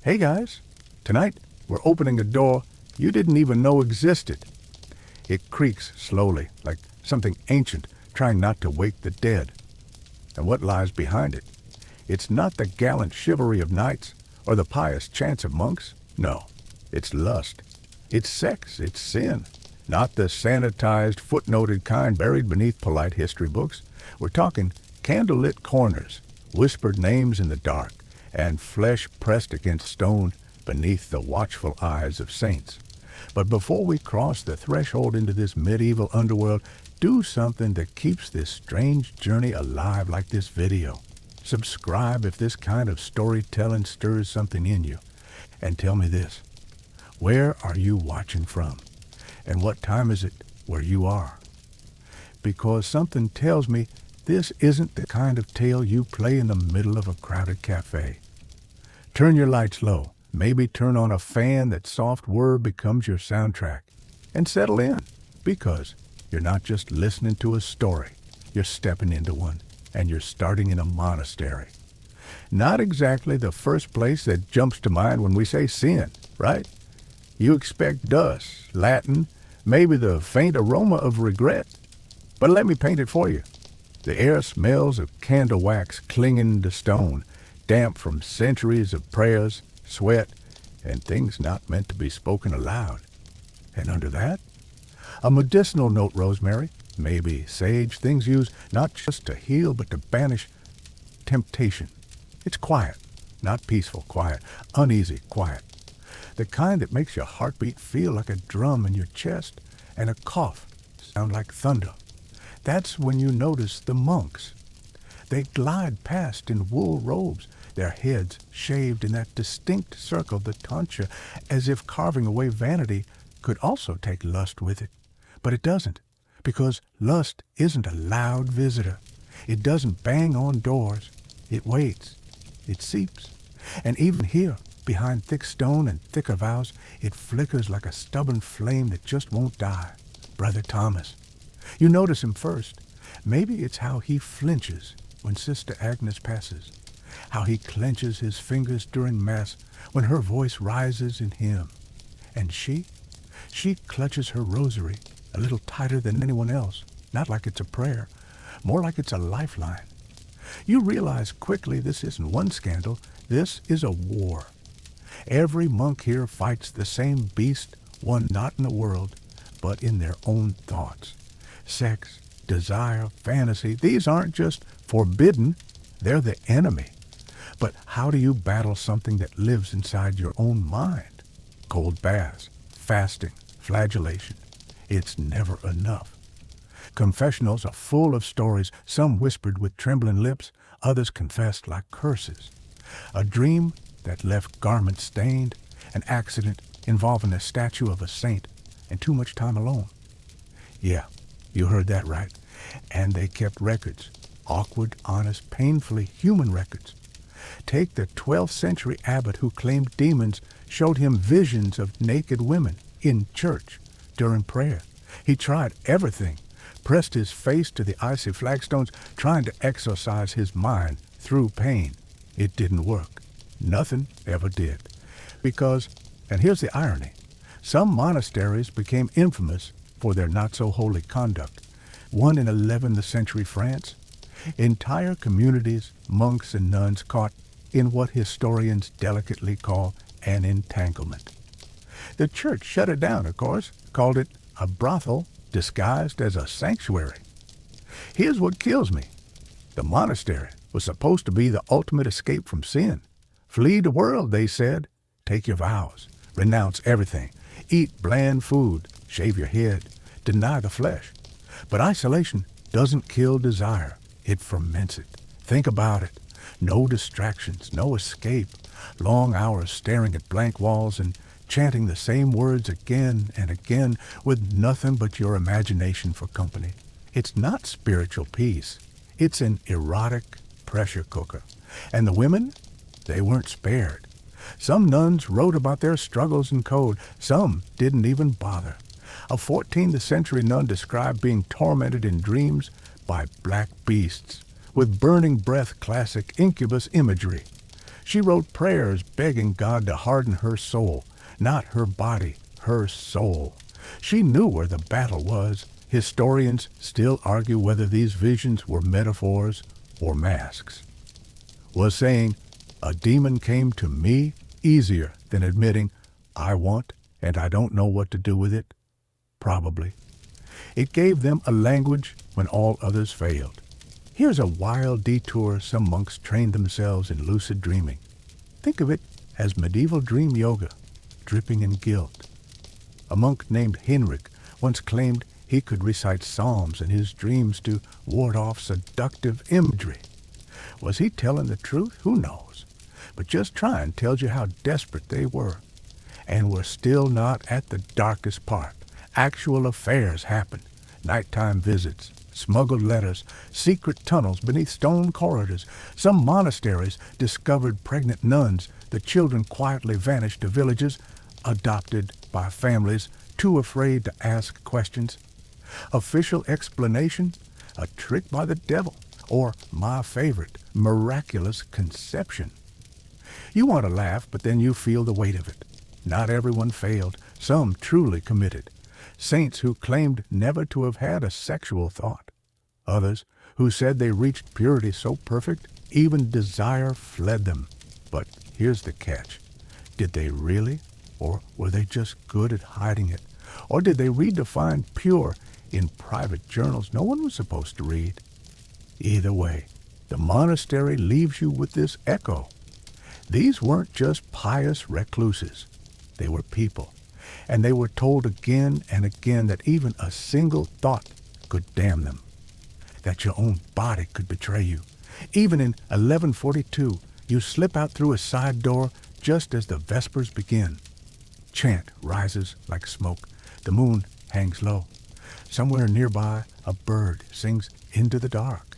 Hey guys, tonight we're opening a door you didn't even know existed. It creaks slowly, like something ancient trying not to wake the dead. And what lies behind it? It's not the gallant chivalry of knights or the pious chants of monks. No, it's lust. It's sex. It's sin. Not the sanitized, footnoted kind buried beneath polite history books. We're talking candlelit corners, whispered names in the dark, and flesh pressed against stone beneath the watchful eyes of saints. But before we cross the threshold into this medieval underworld, do something that keeps this strange journey alive like this video. Subscribe if this kind of storytelling stirs something in you. And tell me this, where are you watching from? And what time is it where you are? Because something tells me this isn't the kind of tale you play in the middle of a crowded cafe. Turn your lights low. Maybe turn on a fan that soft whir becomes your soundtrack. And settle in, because you're not just listening to a story. You're stepping into one, and you're starting in a monastery. Not exactly the first place that jumps to mind when we say sin, right? You expect dust, Latin, maybe the faint aroma of regret. But let me paint it for you. The air smells of candle wax clinging to stone, damp from centuries of prayers, sweat, and things not meant to be spoken aloud. And under that, a medicinal note, rosemary, maybe sage, things used not just to heal but to banish temptation. It's quiet, not peaceful quiet, uneasy quiet. The kind that makes your heartbeat feel like a drum in your chest and a cough sound like thunder. That's when you notice the monks. They glide past in wool robes, their heads shaved in that distinct circle that taunts you, as if carving away vanity could also take lust with it. But it doesn't, because lust isn't a loud visitor. It doesn't bang on doors. It waits. It seeps. And even here, behind thick stone and thicker vows, it flickers like a stubborn flame that just won't die. Brother Thomas. You notice him first. Maybe it's how he flinches when Sister Agnes passes, how he clenches his fingers during Mass when her voice rises in hymn. And she clutches her rosary a little tighter than anyone else, not like it's a prayer, more like it's a lifeline. You realize quickly this isn't one scandal, this is a war. Every monk here fights the same beast, one not in the world, but in their own thoughts. Sex, desire, fantasy, these aren't just forbidden, they're the enemy. But how do you battle something that lives inside your own mind? Cold baths, fasting, flagellation. It's never enough. Confessionals are full of stories, some whispered with trembling lips, others confessed like curses. A dream that left garments stained, an accident involving a statue of a saint, and too much time alone. Yeah, you heard that right. And they kept records, awkward, honest, painfully human records. Take the 12th century abbot who claimed demons showed him visions of naked women in church during prayer. He tried everything, pressed his face to the icy flagstones, trying to exorcise his mind through pain. It didn't work. Nothing ever did. Because, and here's the irony, some monasteries became infamous for their not-so-holy conduct. One in 11th century France, entire communities, monks and nuns caught in what historians delicately call an entanglement. The church shut it down, of course, called it a brothel disguised as a sanctuary. Here's what kills me. The monastery was supposed to be the ultimate escape from sin. Flee the world, they said. Take your vows. Renounce everything. Eat bland food. Shave your head. Deny the flesh. But isolation doesn't kill desire. It ferments it. Think about it. No distractions, no escape. Long hours staring at blank walls and chanting the same words again and again with nothing but your imagination for company. It's not spiritual peace. It's an erotic pressure cooker. And the women, they weren't spared. Some nuns wrote about their struggles in code. Some didn't even bother. A 14th century nun described being tormented in dreams by black beasts, with burning breath classic incubus imagery. She wrote prayers begging God to harden her soul, not her body, her soul. She knew where the battle was. Historians still argue whether these visions were metaphors or masks. Was saying, "A demon came to me," easier than admitting, "I want and I don't know what to do with it"? Probably. It gave them a language when all others failed. Here's a wild detour some monks trained themselves in lucid dreaming. Think of it as medieval dream yoga, dripping in guilt. A monk named Henrik once claimed he could recite psalms in his dreams to ward off seductive imagery. Was he telling the truth? Who knows? But just trying tells you how desperate they were. And we're still not at the darkest part. Actual affairs happened. Nighttime visits, smuggled letters, secret tunnels beneath stone corridors. Some monasteries discovered pregnant nuns. The children quietly vanished to villages, adopted by families too afraid to ask questions. Official explanation? A trick by the devil. Or, my favorite, miraculous conception. You want to laugh, but then you feel the weight of it. Not everyone failed. Some truly committed. Saints who claimed never to have had a sexual thought. Others who said they reached purity so perfect, even desire fled them. But here's the catch. Did they really? Or were they just good at hiding it? Or did they redefine pure in private journals no one was supposed to read? Either way, the monastery leaves you with this echo. These weren't just pious recluses. They were people. And they were told again and again that even a single thought could damn them. That your own body could betray you. Even in 1142, you slip out through a side door just as the Vespers begin. Chant rises like smoke. The moon hangs low. Somewhere nearby, a bird sings into the dark.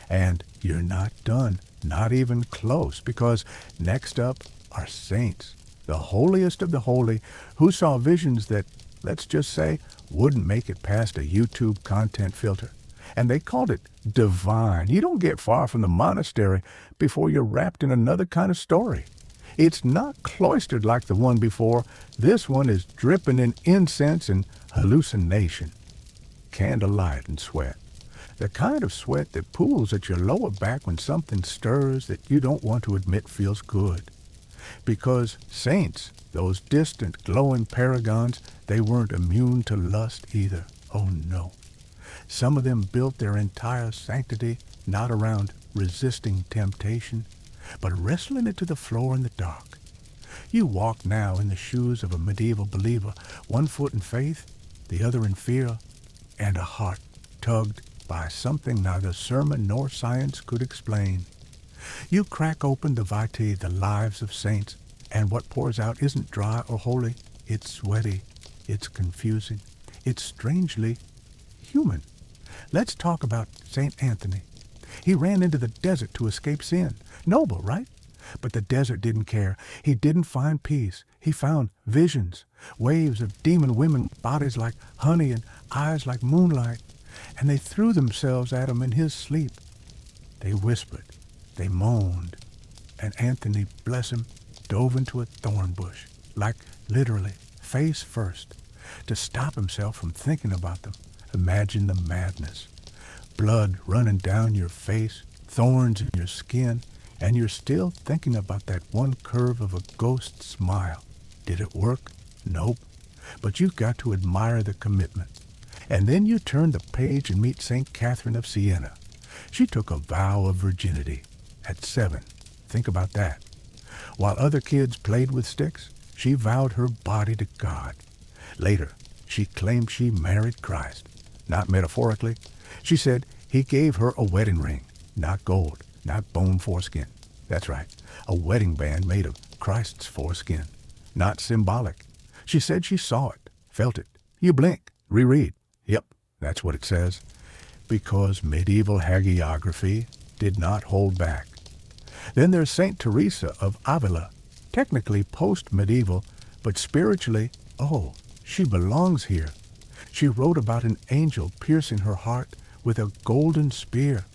And you're not done, not even close, because next up are saints, the holiest of the holy, who saw visions that, let's just say, wouldn't make it past a YouTube content filter. And they called it divine. You don't get far from the monastery before you're wrapped in another kind of story. It's not cloistered like the one before. This one is dripping in incense and hallucination. Candlelight and sweat. The kind of sweat that pools at your lower back when something stirs that you don't want to admit feels good. Because saints, those distant, glowing paragons, they weren't immune to lust either. Oh no. Some of them built their entire sanctity not around resisting temptation, but wrestling it to the floor in the dark. You walk now in the shoes of a medieval believer, one foot in faith, the other in fear, and a heart tugged by something neither sermon nor science could explain. You crack open the vitae, the lives of saints, and what pours out isn't dry or holy. It's sweaty, it's confusing, it's strangely human. Let's talk about St. Anthony. He ran into the desert to escape sin. Noble, right? But the desert didn't care. He didn't find peace. He found visions, waves of demon women, bodies like honey and eyes like moonlight. And they threw themselves at him in his sleep. They whispered, they moaned, and Anthony, bless him, dove into a thorn bush, like literally, face first, to stop himself from thinking about them. Imagine the madness. Blood running down your face, thorns in your skin, and you're still thinking about that one curve of a ghost smile. Did it work? Nope. But you've got to admire the commitment. And then you turn the page and meet St. Catherine of Siena. She took a vow of virginity at 7. Think about that. While other kids played with sticks, she vowed her body to God. Later, she claimed she married Christ. Not metaphorically. She said he gave her a wedding ring, not gold, not bone foreskin. That's right, a wedding band made of Christ's foreskin. Not symbolic. She said she saw it, felt it. You blink, reread. Yep, that's what it says. Because medieval hagiography did not hold back. Then there's St. Teresa of Avila, technically post-medieval, but spiritually, oh, she belongs here. She wrote about an angel piercing her heart with a golden spear.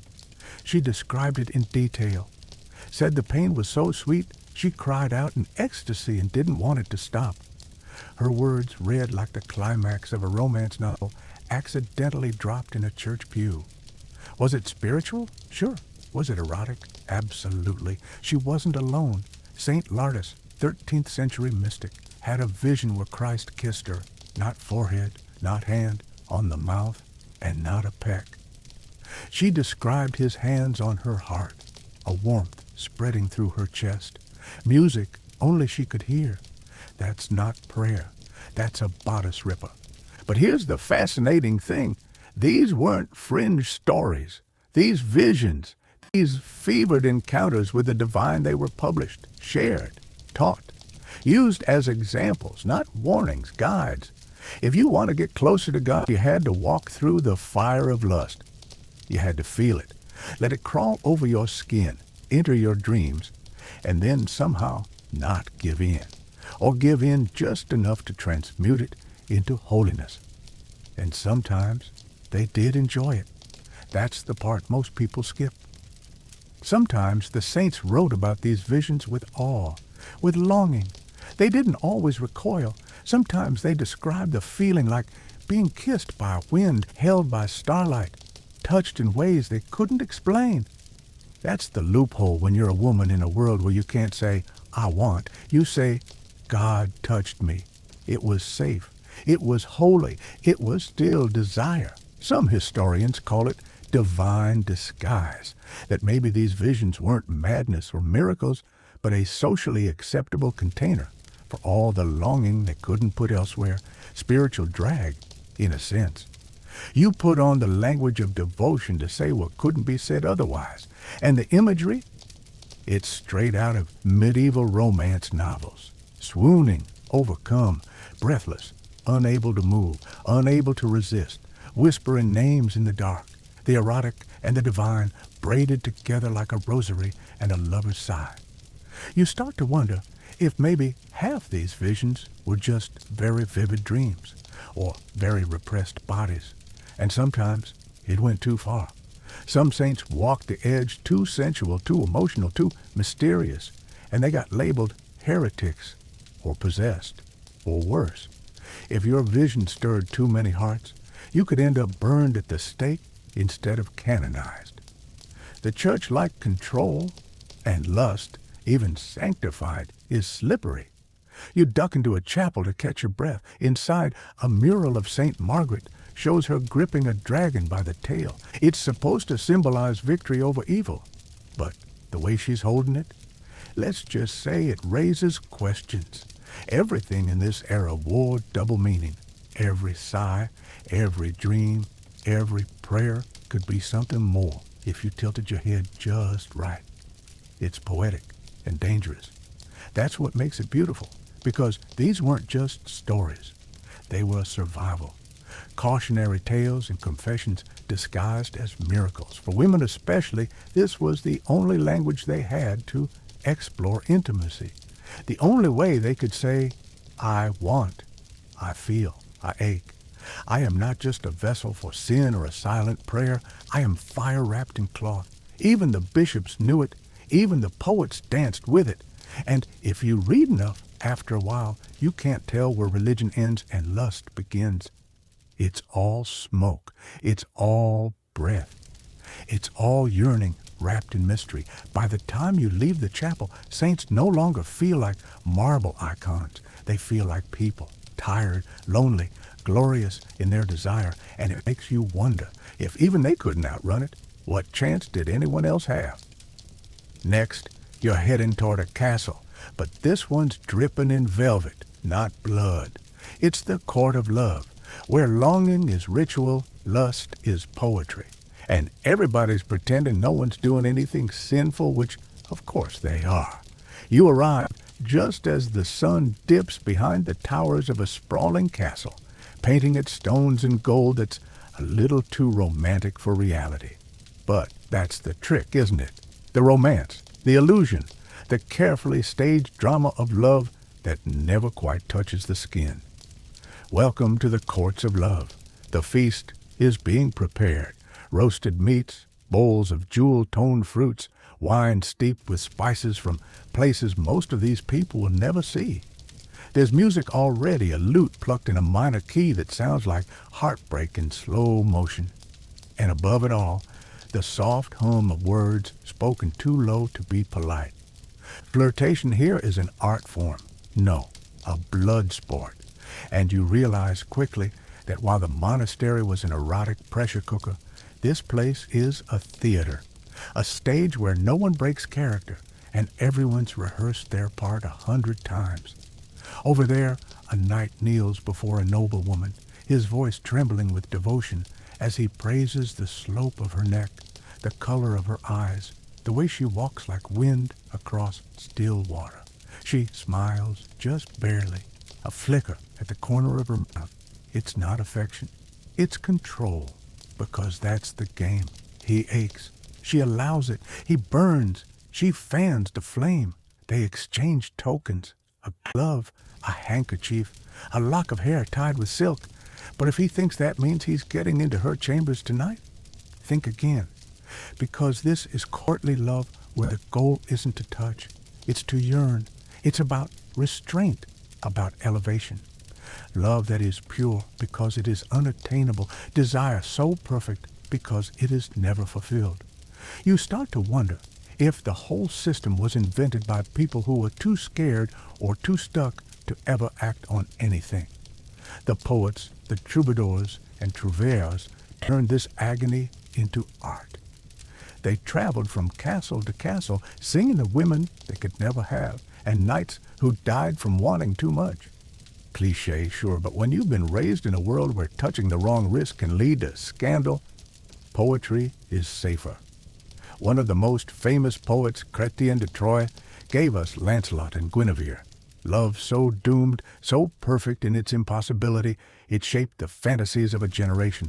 She described it in detail, said the pain was so sweet She cried out in ecstasy and didn't want it to stop. Her words, read like the climax of a romance novel, accidentally dropped in a church pew. Was it spiritual? Sure. Was it erotic? Absolutely. She wasn't alone. St. Lardus, 13th century mystic, had a vision where Christ kissed her, not forehead, not hand, on the mouth, and not a peck. She described his hands on her heart, a warmth spreading through her chest, music only she could hear. That's not prayer. That's a bodice ripper. But here's the fascinating thing. These weren't fringe stories. These visions, these fevered encounters with the divine, they were published, shared, taught, used as examples, not warnings, guides. If you want to get closer to God, you had to walk through the fire of lust. You had to feel it. Let it crawl over your skin, enter your dreams, and then somehow not give in, or give in just enough to transmute it into holiness. And sometimes they did enjoy it. That's the part most people skip. Sometimes the saints wrote about these visions with awe, with longing. They didn't always recoil. Sometimes they described the feeling like being kissed by a wind, held by starlight, touched in ways they couldn't explain. That's the loophole when you're a woman in a world where you can't say, I want. You say, God touched me. It was safe. It was holy. It was still desire. Some historians call it divine disguise, that maybe these visions weren't madness or miracles, but a socially acceptable container for all the longing they couldn't put elsewhere, spiritual drag, in a sense. You put on the language of devotion to say what couldn't be said otherwise, and the imagery, it's straight out of medieval romance novels. Swooning, overcome, breathless, unable to move, unable to resist, whispering names in the dark, the erotic and the divine braided together like a rosary and a lover's sigh. You start to wonder if maybe half these visions were just very vivid dreams or very repressed bodies. And sometimes it went too far. Some saints walked the edge, too sensual, too emotional, too mysterious, and they got labeled heretics or possessed or worse. If your vision stirred too many hearts, you could end up burned at the stake instead of canonized. The church-like control and lust, even sanctified, is slippery. You duck into a chapel to catch your breath. Inside, a mural of St. Margaret shows her gripping a dragon by the tail. It's supposed to symbolize victory over evil. But the way she's holding it, let's just say it raises questions. Everything in this era wore double meaning. Every sigh, every dream, every prayer could be something more if you tilted your head just right. It's poetic and dangerous. That's what makes it beautiful, because these weren't just stories. They were survival. Cautionary tales and confessions disguised as miracles. For women especially, this was the only language they had to explore intimacy. The only way they could say, I want, I feel, I ache. I am not just a vessel for sin or a silent prayer. I am fire wrapped in cloth. Even the bishops knew it. Even the poets danced with it. And if you read enough, after a while, you can't tell where religion ends and lust begins. It's all smoke. It's all breath. It's all yearning wrapped in mystery. By the time you leave the chapel, saints no longer feel like marble icons. They feel like people, tired, lonely, glorious in their desire, and it makes you wonder, if even they couldn't outrun it, what chance did anyone else have? Next, you're heading toward a castle, but this one's dripping in velvet, not blood. It's the court of love, where longing is ritual, lust is poetry. And everybody's pretending no one's doing anything sinful, which, of course, they are. You arrive just as the sun dips behind the towers of a sprawling castle, painting its stones in gold that's a little too romantic for reality. But that's the trick, isn't it? The romance, the illusion, the carefully staged drama of love that never quite touches the skin. Welcome to the courts of love. The feast is being prepared. Roasted meats, bowls of jewel-toned fruits, wine steeped with spices from places most of these people will never see. There's music already, a lute plucked in a minor key that sounds like heartbreak in slow motion. And above it all, the soft hum of words spoken too low to be polite. Flirtation here is an art form. No, a blood sport. And you realize quickly that while the monastery was an erotic pressure cooker, this place is a theater, a stage where no one breaks character and everyone's rehearsed their part 100 times. Over there, a knight kneels before a noblewoman, his voice trembling with devotion as he praises the slope of her neck, the color of her eyes, the way she walks like wind across still water. She smiles just barely, a flicker at the corner of her mouth. It's not affection, it's control, because that's the game. He aches. She allows it. He burns. She fans the flame. They exchange tokens, a glove, a handkerchief, a lock of hair tied with silk. But if he thinks that means he's getting into her chambers tonight, think again. Because this is courtly love where the goal isn't to touch, it's to yearn. It's about restraint, about elevation. Love that is pure because it is unattainable, desire so perfect because it is never fulfilled. You start to wonder if the whole system was invented by people who were too scared or too stuck to ever act on anything. The poets, the troubadours, and trouvères turned this agony into art. They traveled from castle to castle, singing of women they could never have, and knights who died from wanting too much. Cliché, sure, but when you've been raised in a world where touching the wrong wrist can lead to scandal, poetry is safer. One of the most famous poets, Chrétien de Troyes, gave us Lancelot and Guinevere. Love so doomed, so perfect in its impossibility, it shaped the fantasies of a generation,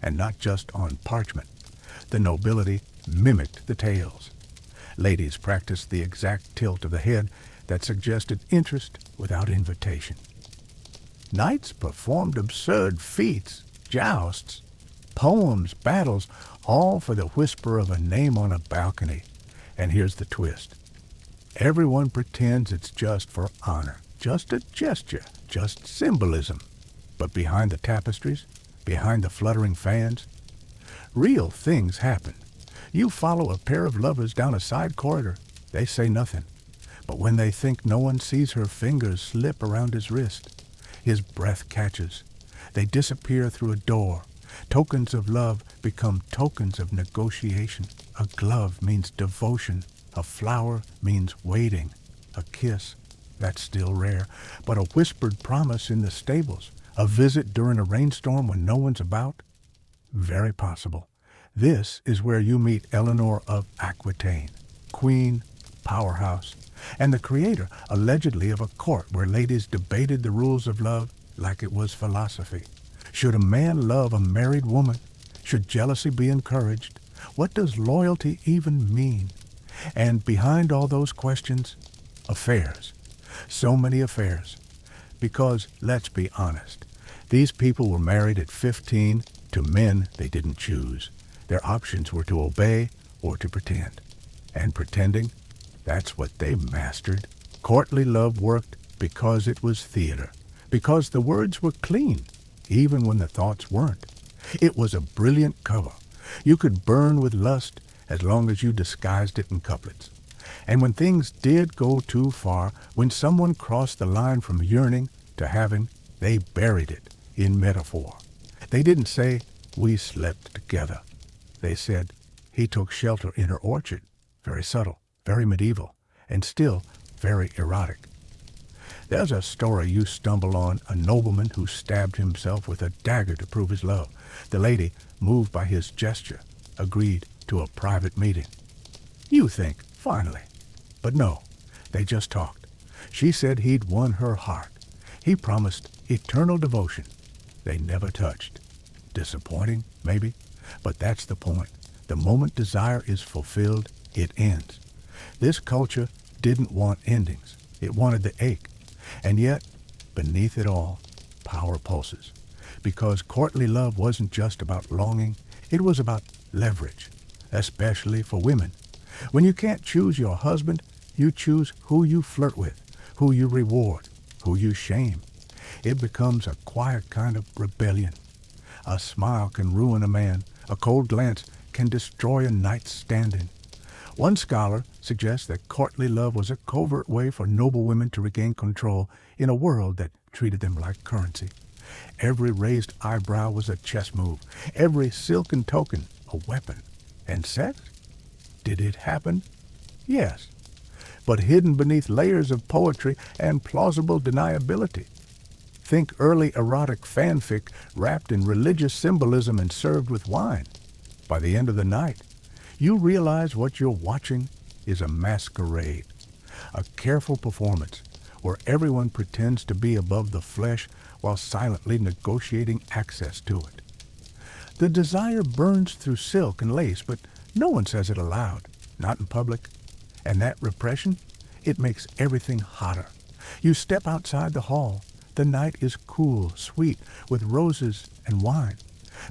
and not just on parchment. The nobility mimicked the tales. Ladies practiced the exact tilt of the head that suggested interest without invitation. Knights performed absurd feats, jousts, poems, battles, all for the whisper of a name on a balcony. And here's the twist. Everyone pretends it's just for honor, just a gesture, just symbolism. But behind the tapestries, behind the fluttering fans, real things happen. You follow a pair of lovers down a side corridor. They say nothing. But when they think no one sees, her fingers slip around his wrist. His breath catches. They disappear through a door. Tokens of love become tokens of negotiation. A glove means devotion. A flower means waiting. A kiss, that's still rare. But a whispered promise in the stables. A visit during a rainstorm when no one's about? Very possible. This is where you meet Eleanor of Aquitaine, queen, powerhouse, and the creator, allegedly, of a court where ladies debated the rules of love like it was philosophy. Should a man love a married woman? Should jealousy be encouraged? What does loyalty even mean? And behind all those questions, affairs. So many affairs. Because, let's be honest, these people were married at 15 to men they didn't choose. Their options were to obey or to pretend. And pretending, that's what they mastered. Courtly love worked because it was theater, because the words were clean, even when the thoughts weren't. It was a brilliant cover. You could burn with lust as long as you disguised it in couplets. And when things did go too far, when someone crossed the line from yearning to having, they buried it in metaphor. They didn't say, "We slept together." They said, "He took shelter in her orchard." Very subtle, very medieval, and still very erotic. There's a story you stumble on, a nobleman who stabbed himself with a dagger to prove his love. The lady, moved by his gesture, agreed to a private meeting. You think, finally. But no, they just talked. She said he'd won her heart. He promised eternal devotion. They never touched. Disappointing, maybe, but that's the point. The moment desire is fulfilled, it ends. This culture didn't want endings. It wanted the ache. And yet, beneath it all, power pulses. Because courtly love wasn't just about longing, it was about leverage, especially for women. When you can't choose your husband, you choose who you flirt with, who you reward, who you shame. It becomes a quiet kind of rebellion. A smile can ruin a man. A cold glance can destroy a night's standing. One scholar suggests that courtly love was a covert way for noble women to regain control in a world that treated them like currency. Every raised eyebrow was a chess move, every silken token a weapon. And sex? Did it happen? Yes, but hidden beneath layers of poetry and plausible deniability. Think early erotic fanfic wrapped in religious symbolism and served with wine. By the end of the night, you realize what you're watching is a masquerade, a careful performance where everyone pretends to be above the flesh while silently negotiating access to it. The desire burns through silk and lace, but no one says it aloud, not in public. And that repression, it makes everything hotter. You step outside the hall. The night is cool, sweet, with roses and wine.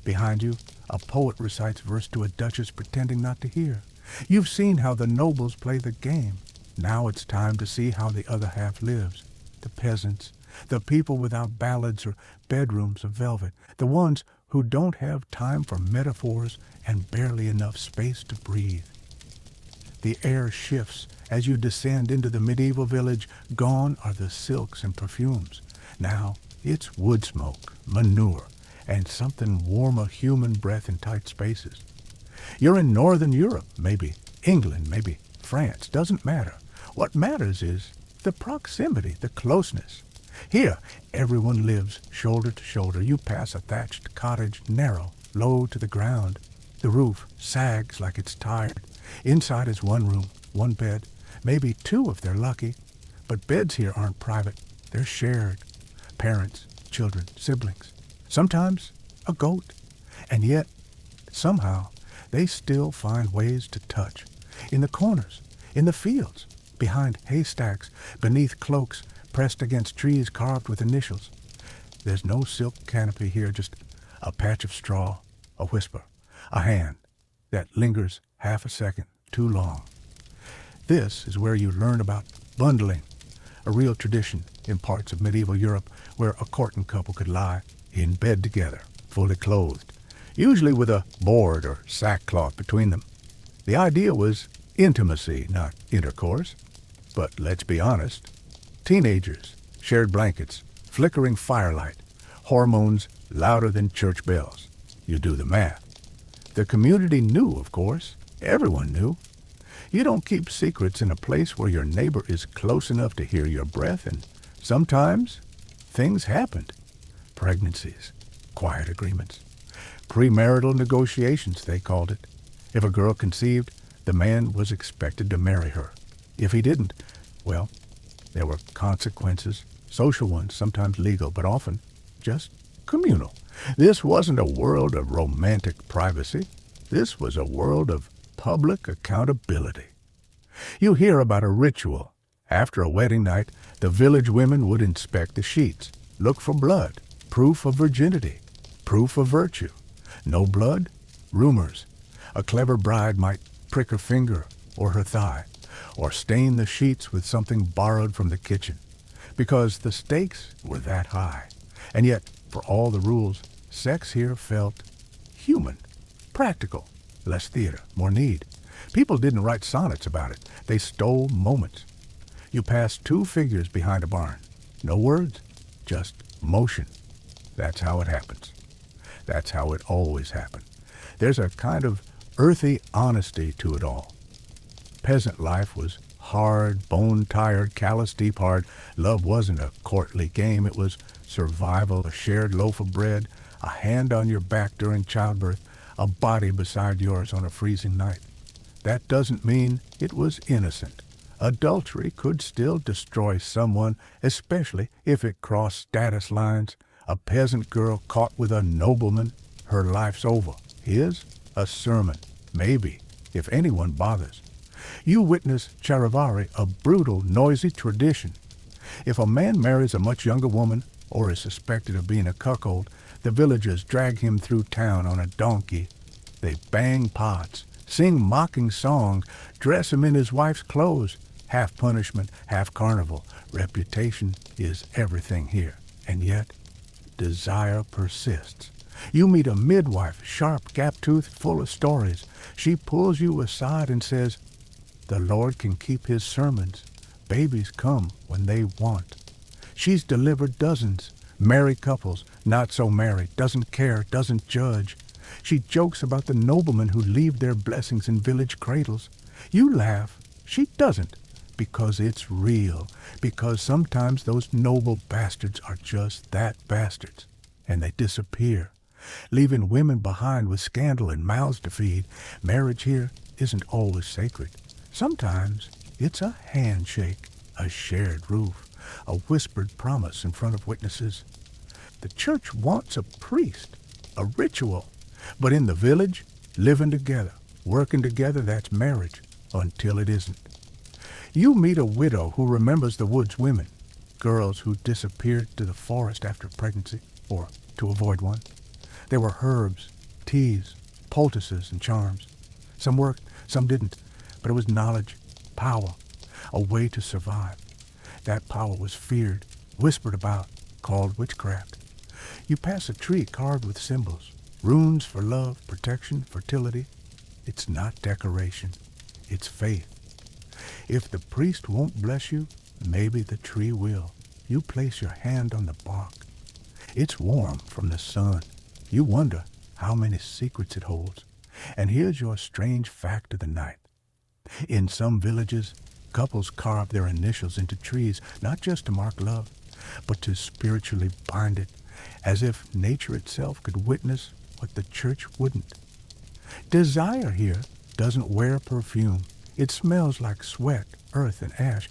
Behind you, a poet recites verse to a duchess pretending not to hear. You've seen how the nobles play the game. Now it's time to see how the other half lives. The peasants, the people without ballads or bedrooms of velvet, the ones who don't have time for metaphors and barely enough space to breathe. The air shifts as you descend into the medieval village. Gone are the silks and perfumes. Now it's wood smoke, manure, and something warmer human breath in tight spaces. You're in Northern Europe, maybe England, maybe France, doesn't matter. What matters is the proximity, the closeness. Here, everyone lives shoulder to shoulder. You pass a thatched cottage, narrow, low to the ground. The roof sags like it's tired. Inside is one room, one bed, maybe two if they're lucky. But beds here aren't private. They're shared. Parents, children, siblings. Sometimes a goat. And yet, somehow, they still find ways to touch. In the corners, in the fields, behind haystacks, beneath cloaks, pressed against trees carved with initials. There's no silk canopy here, just a patch of straw, a whisper, a hand that lingers half a second too long. This is where you learn about bundling, a real tradition in parts of medieval Europe where a courting couple could lie in bed together, fully clothed, usually with a board or sackcloth between them. The idea was intimacy, not intercourse. But let's be honest, teenagers, shared blankets, flickering firelight, hormones louder than church bells. You do the math. The community knew, of course. Everyone knew. You don't keep secrets in a place where your neighbor is close enough to hear your breath, and sometimes things happened. Pregnancies, quiet agreements, premarital negotiations, they called it. If a girl conceived, the man was expected to marry her. If he didn't, well, there were consequences, social ones, sometimes legal, but often just communal. This wasn't a world of romantic privacy. This was a world of public accountability. You hear about a ritual. After a wedding night, the village women would inspect the sheets, look for blood, proof of virginity, proof of virtue. No blood? Rumors. A clever bride might prick her finger or her thigh, or stain the sheets with something borrowed from the kitchen, because the stakes were that high. And yet, for all the rules, sex here felt human, practical, less theater, more need. People didn't write sonnets about it. They stole moments. You passed two figures behind a barn. No words, just motion. That's how it happens. That's how it always happened. There's a kind of earthy honesty to it all. Peasant life was hard, bone-tired, callous, deep hard. Love wasn't a courtly game. It was survival, a shared loaf of bread, a hand on your back during childbirth, a body beside yours on a freezing night. That doesn't mean it was innocent. Adultery could still destroy someone, especially if it crossed status lines. A peasant girl caught with a nobleman, her life's over. His, a sermon, maybe, if anyone bothers. You witness charivari, a brutal, noisy tradition. If a man marries a much younger woman or is suspected of being a cuckold, the villagers drag him through town on a donkey. They bang pots, sing mocking songs, dress him in his wife's clothes. Half punishment, half carnival. Reputation is everything here. And yet, desire persists. You meet a midwife, sharp, gap-toothed, full of stories. She pulls you aside and says, "The Lord can keep his sermons. Babies come when they want." She's delivered dozens. Married couples, not so married, doesn't care, doesn't judge. She jokes about the noblemen who leave their blessings in village cradles. You laugh. She doesn't. Because it's real. Because sometimes those noble bastards are just that, bastards. And they disappear, leaving women behind with scandal and mouths to feed. Marriage here isn't always sacred. Sometimes it's a handshake, a shared roof, a whispered promise in front of witnesses. The church wants a priest, a ritual. But in the village, living together, working together, that's marriage, until it isn't. You meet a widow who remembers the woods women, girls who disappeared to the forest after pregnancy, or to avoid one. There were herbs, teas, poultices, and charms. Some worked, some didn't, but it was knowledge, power, a way to survive. That power was feared, whispered about, called witchcraft. You pass a tree carved with symbols, runes for love, protection, fertility. It's not decoration, it's faith. If the priest won't bless you, maybe the tree will. You place your hand on the bark. It's warm from the sun. You wonder how many secrets it holds. And here's your strange fact of the night. In some villages, couples carve their initials into trees, not just to mark love, but to spiritually bind it, as if nature itself could witness what the church wouldn't. Desire here doesn't wear perfume. It smells like sweat, earth, and ash,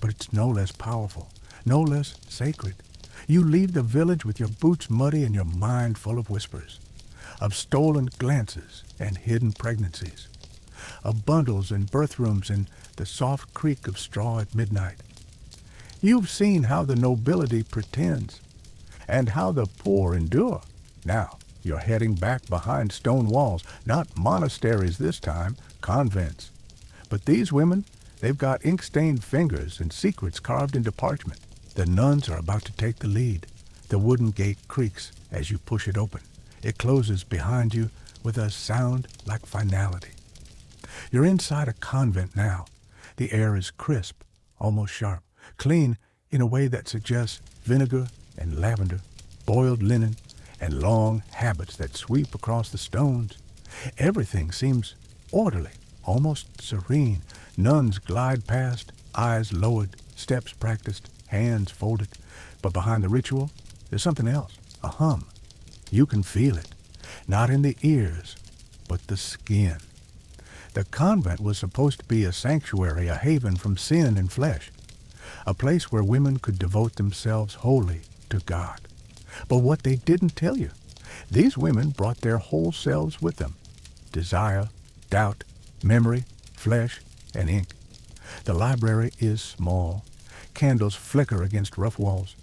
but it's no less powerful, no less sacred. You leave the village with your boots muddy and your mind full of whispers, of stolen glances and hidden pregnancies, of bundles and birth rooms and the soft creak of straw at midnight. You've seen how the nobility pretends and how the poor endure. Now you're heading back behind stone walls, not monasteries this time, convents. But these women, they've got ink-stained fingers and secrets carved into parchment. The nuns are about to take the lead. The wooden gate creaks as you push it open. It closes behind you with a sound like finality. You're inside a convent now. The air is crisp, almost sharp, clean in a way that suggests vinegar and lavender, boiled linen, and long habits that sweep across the stones. Everything seems orderly, almost serene. Nuns glide past, eyes lowered, steps practiced, hands folded. But behind the ritual, there's something else, a hum. You can feel it, not in the ears, but the skin. The convent was supposed to be a sanctuary, a haven from sin and flesh, a place where women could devote themselves wholly to God. But what they didn't tell you, these women brought their whole selves with them. Desire, doubt, memory, flesh, and ink. The library is small. Candles flicker against rough walls.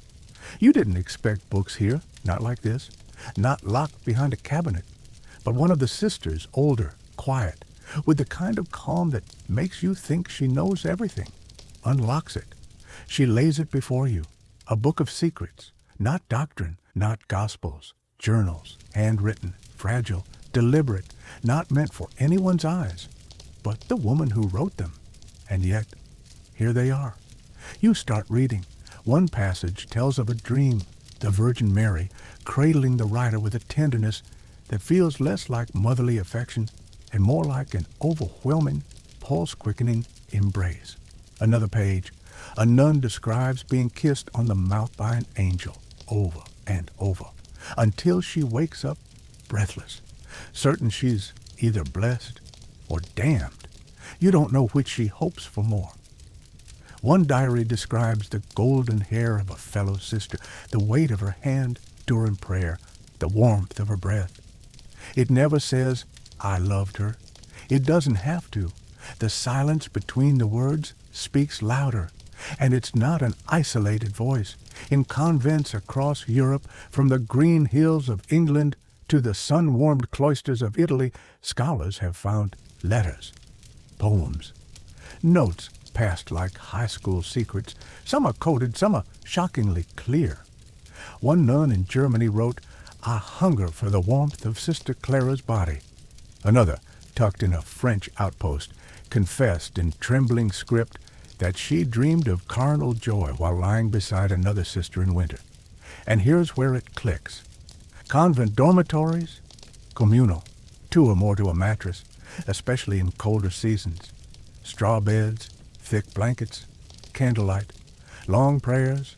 You didn't expect books here, not like this, not locked behind a cabinet. But one of the sisters, older, quiet, with the kind of calm that makes you think she knows everything, unlocks it. She lays it before you, a book of secrets, not doctrine, not gospels, journals, handwritten, fragile, deliberate, not meant for anyone's eyes, but the woman who wrote them. And yet, here they are. You start reading. One passage tells of a dream, the Virgin Mary cradling the writer with a tenderness that feels less like motherly affection and more like an overwhelming, pulse-quickening embrace. Another page. A nun describes being kissed on the mouth by an angel over and over until she wakes up breathless, certain she's either blessed or damned. You don't know which she hopes for more. One diary describes the golden hair of a fellow sister, the weight of her hand during prayer, the warmth of her breath. It never says, "I loved her." It doesn't have to. The silence between the words speaks louder, and it's not an isolated voice. In convents across Europe, from the green hills of England to the sun-warmed cloisters of Italy, scholars have found letters, poems, notes passed like high school secrets. Some are coded, some are shockingly clear. One nun in Germany wrote, "I hunger for the warmth of Sister Clara's body." Another, tucked in a French outpost, confessed in trembling script that she dreamed of carnal joy while lying beside another sister in winter. And here's where it clicks. Convent dormitories, communal, 2 or more to a mattress, especially in colder seasons. Straw beds, thick blankets, candlelight, long prayers,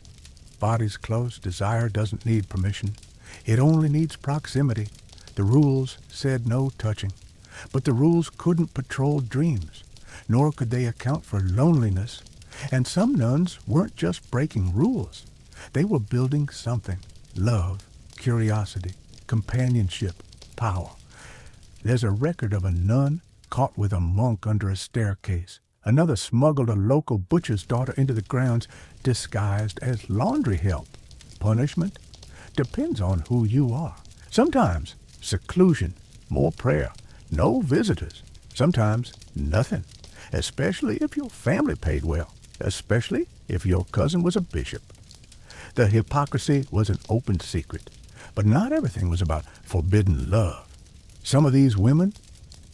bodies close. Desire doesn't need permission. It only needs proximity. The rules said no touching. But the rules couldn't patrol dreams, nor could they account for loneliness. And some nuns weren't just breaking rules. They were building something: love, curiosity, companionship, power. There's a record of a nun caught with a monk under a staircase. Another smuggled a local butcher's daughter into the grounds disguised as laundry help. Punishment? Depends on who you are. Sometimes seclusion, more prayer, no visitors. Sometimes nothing, especially if your family paid well, especially if your cousin was a bishop. The hypocrisy was an open secret, but not everything was about forbidden love. Some of these women,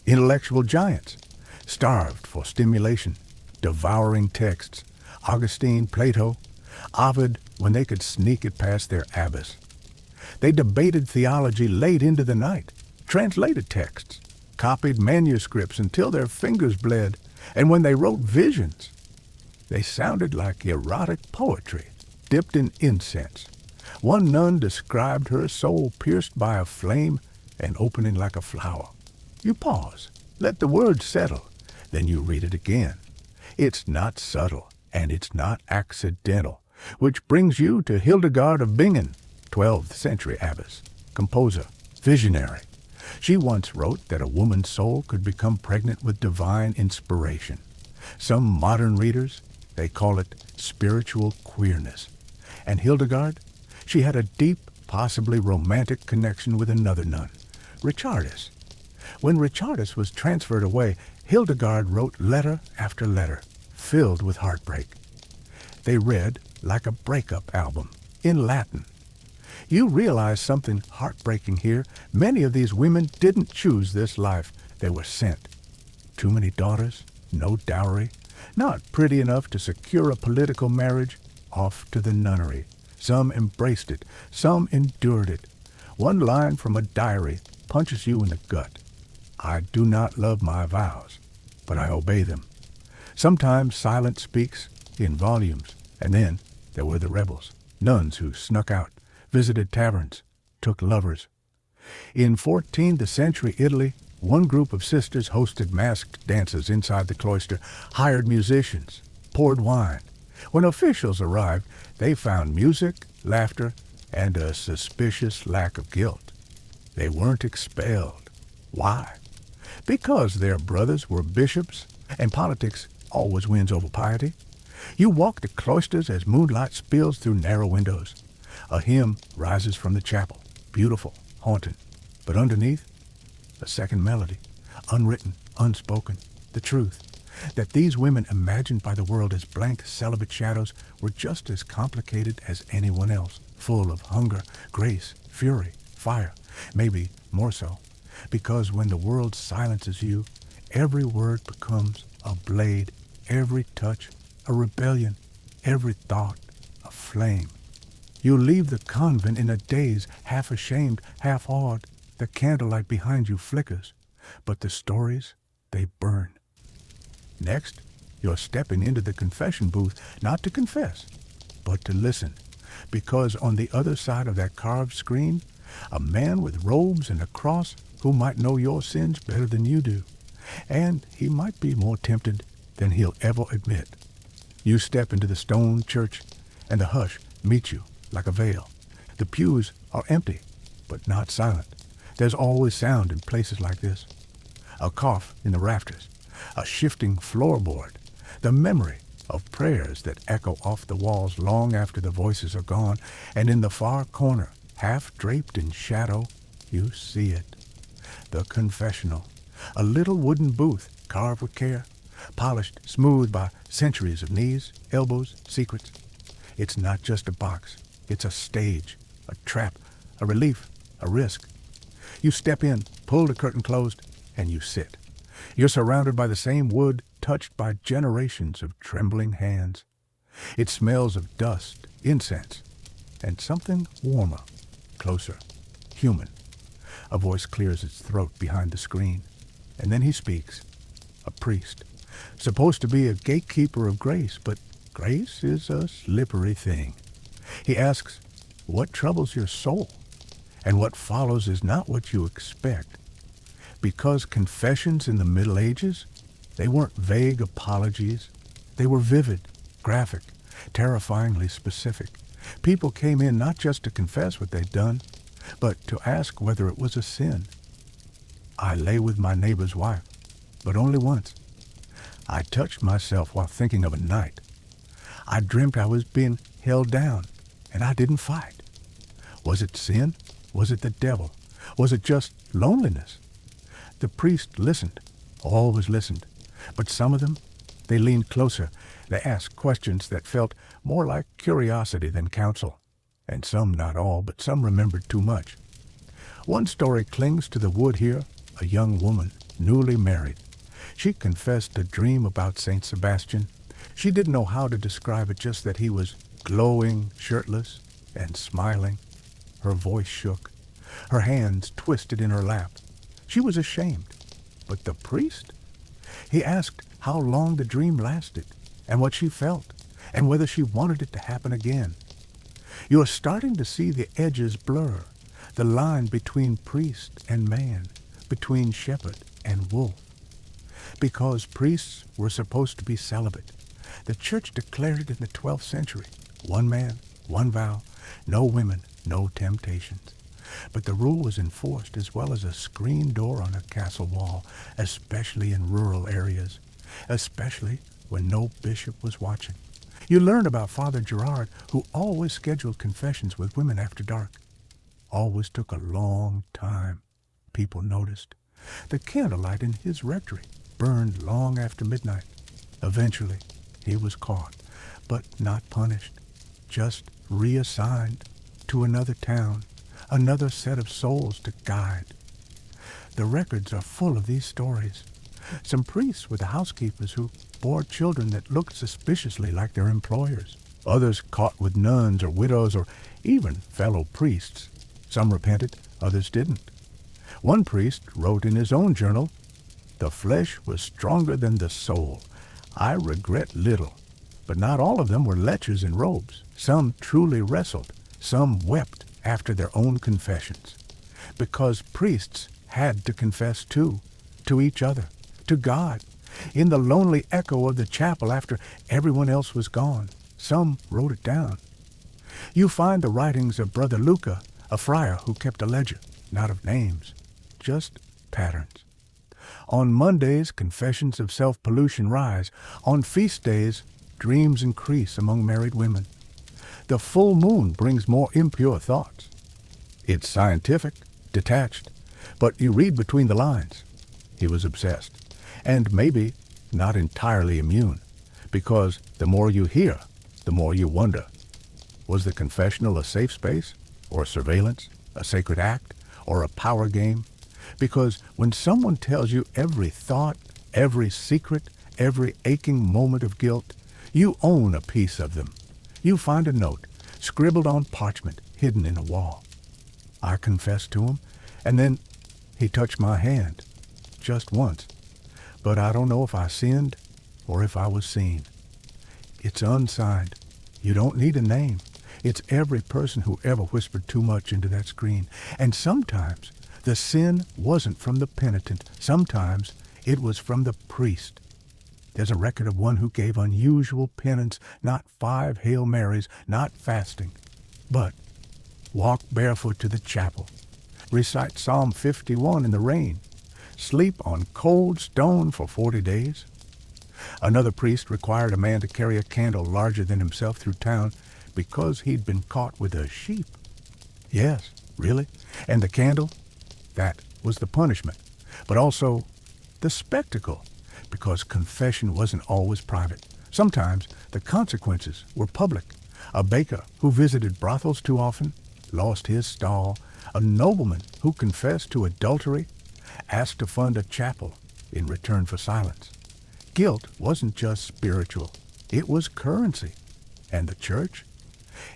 intellectual giants, starved for stimulation, devouring texts, Augustine, Plato, Ovid, when they could sneak it past their abbess. They debated theology late into the night, translated texts, copied manuscripts until their fingers bled, and when they wrote visions, they sounded like erotic poetry, dipped in incense. One nun described her soul pierced by a flame and opening like a flower. You pause, let the words settle, then you read it again. It's not subtle, and it's not accidental, which brings you to Hildegard of Bingen, 12th century abbess, composer, visionary. She once wrote that a woman's soul could become pregnant with divine inspiration. Some modern readers, they call it spiritual queerness. And Hildegard, she had a deep, possibly romantic connection with another nun, Richardis. When Richardis was transferred away, Hildegard wrote letter after letter, filled with heartbreak. They read like a breakup album, in Latin. You realize something heartbreaking here. Many of these women didn't choose this life. They were sent. Too many daughters, no dowry, not pretty enough to secure a political marriage, off to the nunnery. Some embraced it, some endured it. One line from a diary punches you in the gut. I do not love my vows, but I obey them. Sometimes silence speaks in volumes. And then there were the rebels, nuns who snuck out, visited taverns, took lovers. In 14th century Italy, one group of sisters hosted masked dances inside the cloister, hired musicians, poured wine. When officials arrived, they found music, laughter, and a suspicious lack of guilt. They weren't expelled. Why? Because their brothers were bishops, and politics always wins over piety. You walk the cloisters as moonlight spills through narrow windows. A hymn rises from the chapel, beautiful, haunting. But underneath, a second melody, unwritten, unspoken, the truth that these women imagined by the world as blank, celibate shadows were just as complicated as anyone else, full of hunger, grace, fury, fire, maybe more so. Because when the world silences you, every word becomes a blade, every touch a rebellion, every thought a flame. You leave the convent in a daze, half ashamed, half awed. The candlelight behind you flickers, but the stories, they burn. Next, you're stepping into the confession booth, not to confess, but to listen, because on the other side of that carved screen, a man with robes and a cross who might know your sins better than you do, and he might be more tempted than he'll ever admit. You step into the stone church, and the hush meets you like a veil. The pews are empty, but not silent. There's always sound in places like this. A cough in the rafters, a shifting floorboard, the memory of prayers that echo off the walls long after the voices are gone, and in the far corner, half draped in shadow, you see it. The confessional, A little wooden booth, carved with care, polished smooth by centuries of knees, elbows, secrets. It's not just a box. It's a stage, a trap, a relief, a risk. You step in, pull the curtain closed, and you sit. You're surrounded by the same wood, touched by generations of trembling hands. It smells of dust, incense, and something warmer, closer, human. A voice clears its throat behind the screen, and then he speaks. A priest, supposed to be a gatekeeper of grace, but grace is a slippery thing. He asks, what troubles your soul? And what follows is not what you expect. Because confessions in the Middle Ages, they weren't vague apologies. They were vivid, graphic, terrifyingly specific. People came in not just to confess what they'd done, but to ask whether it was a sin. I lay with my neighbor's wife, but only once. I touched myself while thinking of a night. I dreamt I was being held down, and I didn't fight. Was it sin? Was it the devil? Was it just loneliness? The priest listened, always listened, but some of them, they leaned closer. They asked questions that felt more like curiosity than counsel. And some, not all, but some remembered too much. One story clings to the wood here, a young woman, newly married. She confessed a dream about Saint Sebastian. She didn't know how to describe it, just that he was glowing, shirtless, and smiling. Her voice shook. Her hands twisted in her lap. She was ashamed. But the priest? He asked how long the dream lasted, and what she felt, and whether she wanted it to happen again. You're starting to see the edges blur, the line between priest and man, between shepherd and wolf. Because priests were supposed to be celibate, the church declared it in the 12th century. One man, one vow, no women, no temptations. But the rule was enforced as well as a screen door on a castle wall, especially in rural areas, especially when no bishop was watching. You learn about Father Gerard, who always scheduled confessions with women after dark. Always took a long time, people noticed. The candlelight in his rectory burned long after midnight. Eventually, he was caught, but not punished, just reassigned to another town, another set of souls to guide. The records are full of these stories. Some priests were the housekeepers who bore children that looked suspiciously like their employers. Others caught with nuns or widows or even fellow priests. Some repented, others didn't. One priest wrote in his own journal, "The flesh was stronger than the soul. I regret little." But not all of them were lechers in robes. Some truly wrestled. Some wept after their own confessions. Because priests had to confess too, to each other, to God, in the lonely echo of the chapel after everyone else was gone. Some wrote it down. You find the writings of Brother Luca, a friar who kept a ledger, not of names, just patterns. On Mondays, confessions of self-pollution rise. On feast days, dreams increase among married women. The full moon brings more impure thoughts. It's scientific, detached, but you read between the lines. He was obsessed, and maybe not entirely immune, because the more you hear, the more you wonder. Was the confessional a safe space, or surveillance, a sacred act, or a power game? Because when someone tells you every thought, every secret, every aching moment of guilt, you own a piece of them. You find a note, scribbled on parchment, hidden in a wall. I confessed to him, and then he touched my hand, just once. But I don't know if I sinned or if I was seen. It's unsigned. You don't need a name. It's every person who ever whispered too much into that screen. And sometimes the sin wasn't from the penitent. Sometimes it was from the priest. There's a record of one who gave unusual penance, not 5 Hail Marys, not fasting, but walk barefoot to the chapel, recite Psalm 51 in the rain, sleep on cold stone for 40 days. Another priest required a man to carry a candle larger than himself through town because he'd been caught with a sheep. Yes, really. And the candle, that was the punishment. But also, the spectacle, because confession wasn't always private. Sometimes the consequences were public. A baker who visited brothels too often lost his stall. A nobleman who confessed to adultery asked to fund a chapel in return for silence. Guilt wasn't just spiritual, it was currency. And the church?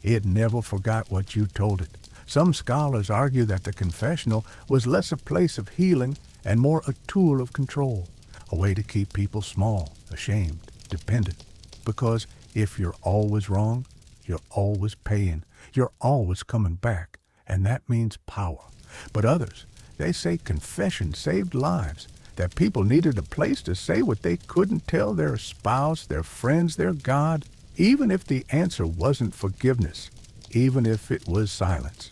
It never forgot what you told it. Some scholars argue that the confessional was less a place of healing and more a tool of control, a way to keep people small, ashamed, dependent. Because if you're always wrong, you're always paying, you're always coming back, and that means power. But others, they say confession saved lives, that people needed a place to say what they couldn't tell their spouse, their friends, their God, even if the answer wasn't forgiveness, even if it was silence.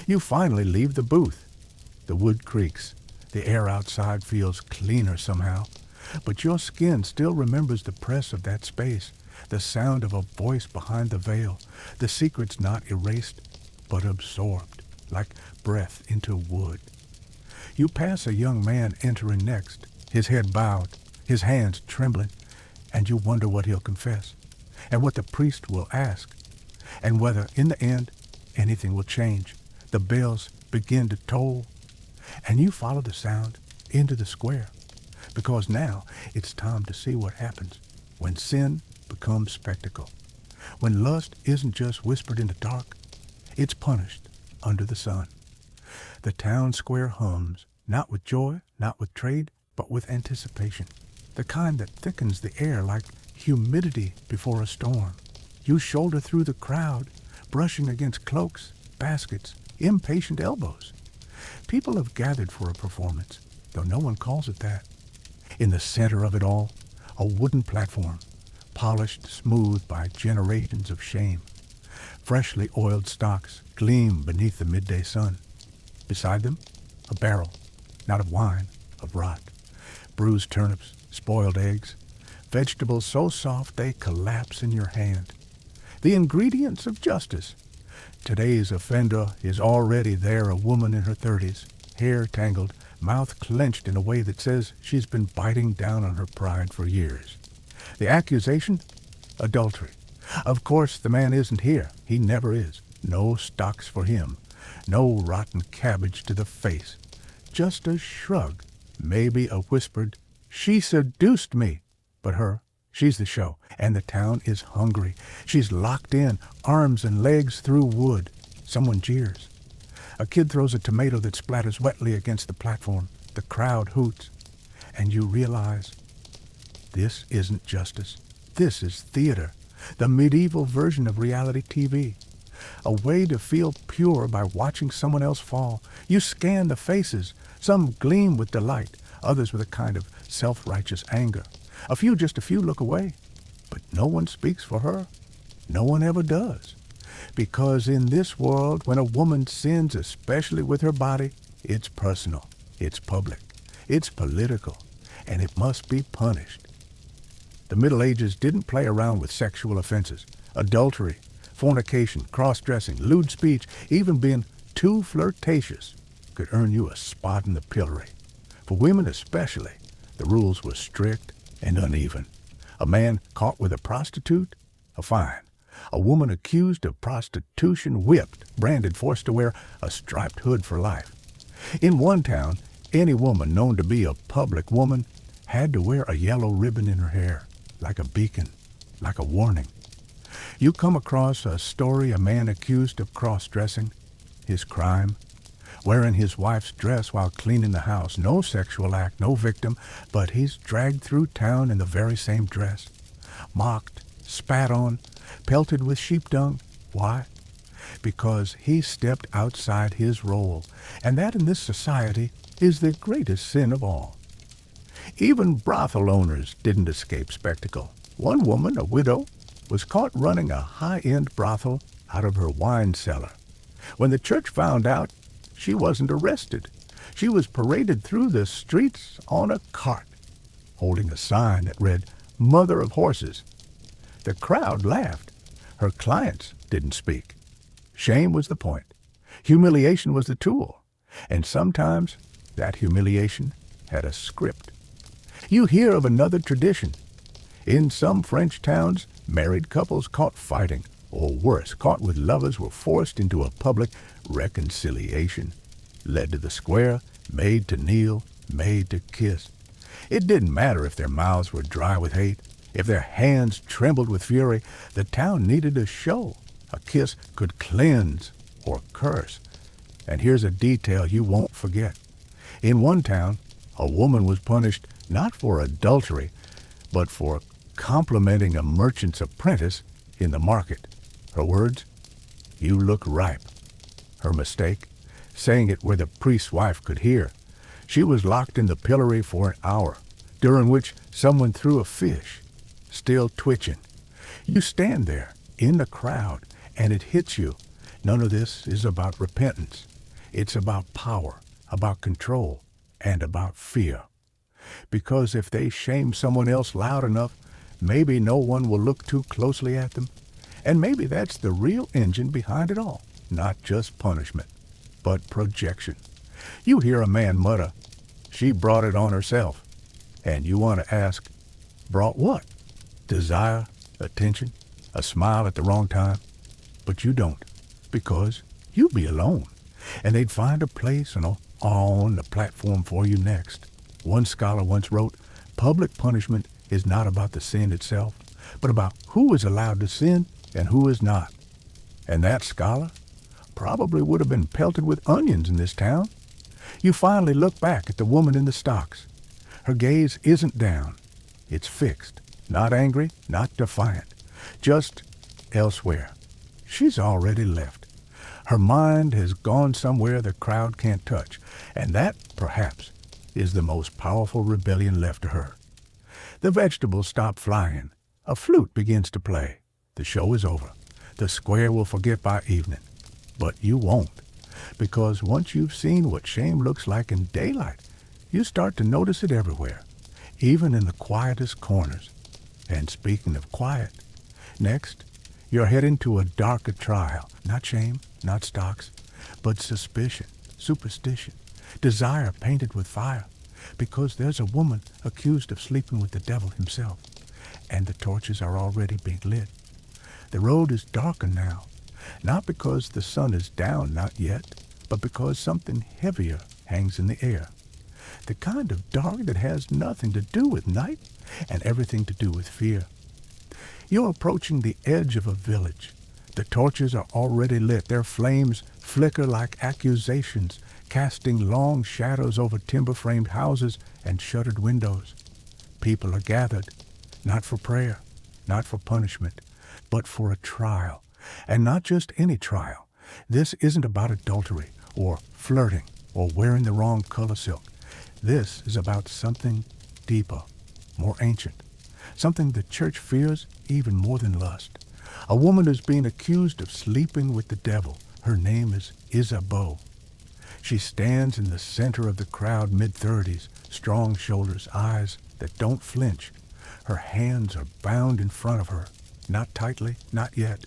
You finally leave the booth. The wood creaks. The air outside feels cleaner somehow. But your skin still remembers the press of that space, the sound of a voice behind the veil, the secrets not erased, but absorbed, like breath into wood. You pass a young man entering next, his head bowed, his hands trembling, and you wonder what he'll confess, and what the priest will ask, and whether, in the end, anything will change. The bells begin to toll, and you follow the sound into the square, because now it's time to see what happens when sin becomes spectacle, when lust isn't just whispered in the dark, it's punished under the sun. The town square hums, not with joy, not with trade, but with anticipation, the kind that thickens the air like humidity before a storm. You shoulder through the crowd, brushing against cloaks, baskets, impatient elbows. People have gathered for a performance, though no one calls it that. In the center of it all, a wooden platform, polished smooth by generations of shame. Freshly oiled stocks gleam beneath the midday sun. Beside them, a barrel, not of wine, of rot. Bruised turnips, spoiled eggs, vegetables so soft they collapse in your hand. The ingredients of justice. Today's offender is already there, a woman in her 30s, hair tangled, mouth clenched in a way that says she's been biting down on her pride for years. The accusation? Adultery. Of course, the man isn't here. He never is. No stocks for him. No rotten cabbage to the face. Just a shrug. Maybe a whispered, "She seduced me." But her, she's the show. And the town is hungry. She's locked in, arms and legs through wood. Someone jeers. A kid throws a tomato that splatters wetly against the platform. The crowd hoots. And you realize, this isn't justice. This is theater. The medieval version of reality TV. A way to feel pure by watching someone else fall. You scan the faces. Some gleam with delight, others with a kind of self-righteous anger. Just a few look away. But no one speaks for her. No one ever does. Because in this world, when a woman sins, especially with her body, it's personal, it's public, it's political, and it must be punished. The Middle Ages didn't play around with sexual offenses. Adultery, fornication, cross-dressing, lewd speech, even being too flirtatious could earn you a spot in the pillory. For women especially, the rules were strict and uneven. A man caught with a prostitute, a fine. A woman accused of prostitution, whipped, branded, forced to wear a striped hood for life. In one town, any woman known to be a public woman had to wear a yellow ribbon in her hair, like a beacon, like a warning. You come across a story, a man accused of cross-dressing, his crime, wearing his wife's dress while cleaning the house. No sexual act, no victim, but he's dragged through town in the very same dress. Mocked, spat on, pelted with sheep dung. Why? Because he stepped outside his role, and that in this society is the greatest sin of all. Even brothel owners didn't escape spectacle. One woman, a widow, was caught running a high-end brothel out of her wine cellar. When the church found out, she wasn't arrested. She was paraded through the streets on a cart, holding a sign that read, "Mother of Horses." The crowd laughed. Her clients didn't speak. Shame was the point. Humiliation was the tool. And sometimes that humiliation had a script. You hear of another tradition. In some French towns, married couples caught fighting, or worse, caught with lovers, were forced into a public reconciliation, led to the square, made to kneel, made to kiss. It didn't matter if their mouths were dry with hate, if their hands trembled with fury. The town needed a show. A kiss could cleanse or curse. And here's a detail you won't forget. In one town, a woman was punished not for adultery, but for complimenting a merchant's apprentice in the market. Her words, "You look ripe." Her mistake, saying it where the priest's wife could hear. She was locked in the pillory for an hour, during which someone threw a fish, still twitching. You stand there, in the crowd, and it hits you. None of this is about repentance. It's about power, about control, and about fear. Because if they shame someone else loud enough, maybe no one will look too closely at them. And maybe that's the real engine behind it all. Not just punishment, but projection. You hear a man mutter, "She brought it on herself." And you want to ask, brought what? Desire, attention, a smile at the wrong time? But you don't, because you'd be alone. And they'd find a place on the platform for you next. One scholar once wrote, "Public punishment is not about the sin itself, but about who is allowed to sin and who is not." And that scholar probably would have been pelted with onions in this town. You finally look back at the woman in the stocks. Her gaze isn't down. It's fixed, not angry, not defiant, just elsewhere. She's already left. Her mind has gone somewhere the crowd can't touch, and that, perhaps, is the most powerful rebellion left to her. The vegetables stop flying. A flute begins to play. The show is over. The square will forget by evening. But you won't, because once you've seen what shame looks like in daylight, you start to notice it everywhere, even in the quietest corners. And speaking of quiet, next, you're heading to a darker trial. Not shame, not stocks, but suspicion, superstition, desire painted with fire, because there's a woman accused of sleeping with the devil himself, and the torches are already being lit. The road is darker now, not because the sun is down, not yet, but because something heavier hangs in the air. The kind of dark that has nothing to do with night and everything to do with fear. You're approaching the edge of a village. The torches are already lit. Their flames flicker like accusations, casting long shadows over timber-framed houses and shuttered windows. People are gathered, not for prayer, not for punishment, but for a trial. And not just any trial. This isn't about adultery or flirting or wearing the wrong color silk. This is about something deeper, more ancient, something the church fears even more than lust. A woman is being accused of sleeping with the devil. Her name is Isabeau. She stands in the center of the crowd, mid-30s, strong shoulders, eyes that don't flinch. Her hands are bound in front of her, not tightly, not yet.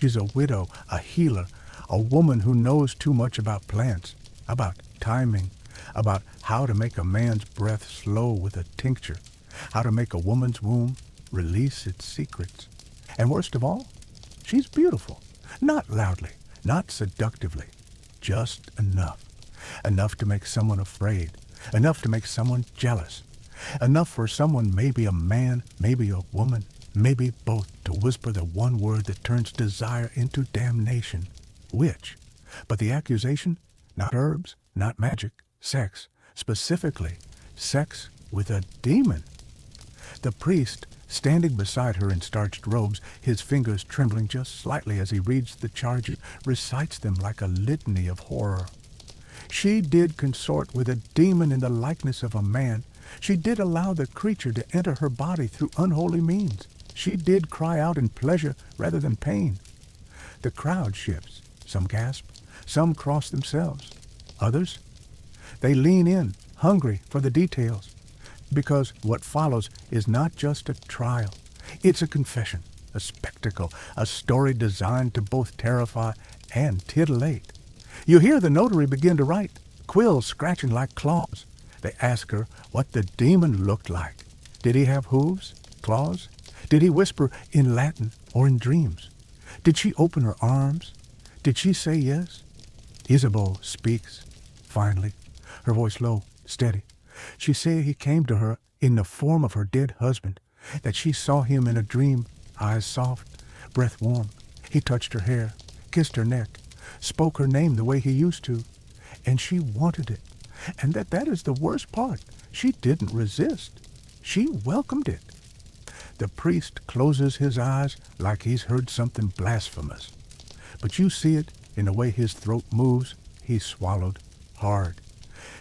She's a widow, a healer, a woman who knows too much about plants, about timing, about how to make a man's breath slow with a tincture, how to make a woman's womb release its secrets. And worst of all, she's beautiful, not loudly, not seductively, just enough. Enough to make someone afraid, enough to make someone jealous, enough for someone, maybe a man, maybe a woman, maybe both, to whisper the one word that turns desire into damnation. Which? But the accusation? Not herbs, not magic, sex. Specifically, sex with a demon. The priest, standing beside her in starched robes, his fingers trembling just slightly as he reads the charges, recites them like a litany of horror. She did consort with a demon in the likeness of a man. She did allow the creature to enter her body through unholy means. She did cry out in pleasure rather than pain. The crowd shifts. Some gasp. Some cross themselves. Others? They lean in, hungry for the details. Because what follows is not just a trial. It's a confession, a spectacle, a story designed to both terrify and titillate. You hear the notary begin to write, quills scratching like claws. They ask her what the demon looked like. Did he have hooves, claws? Did he whisper in Latin or in dreams? Did she open her arms? Did she say yes? Isabeau speaks, finally, her voice low, steady. She say he came to her in the form of her dead husband, that she saw him in a dream, eyes soft, breath warm. He touched her hair, kissed her neck, spoke her name the way he used to, and she wanted it. And that is the worst part. She didn't resist. She welcomed it. The priest closes his eyes like he's heard something blasphemous. But you see it in the way his throat moves. He swallowed hard.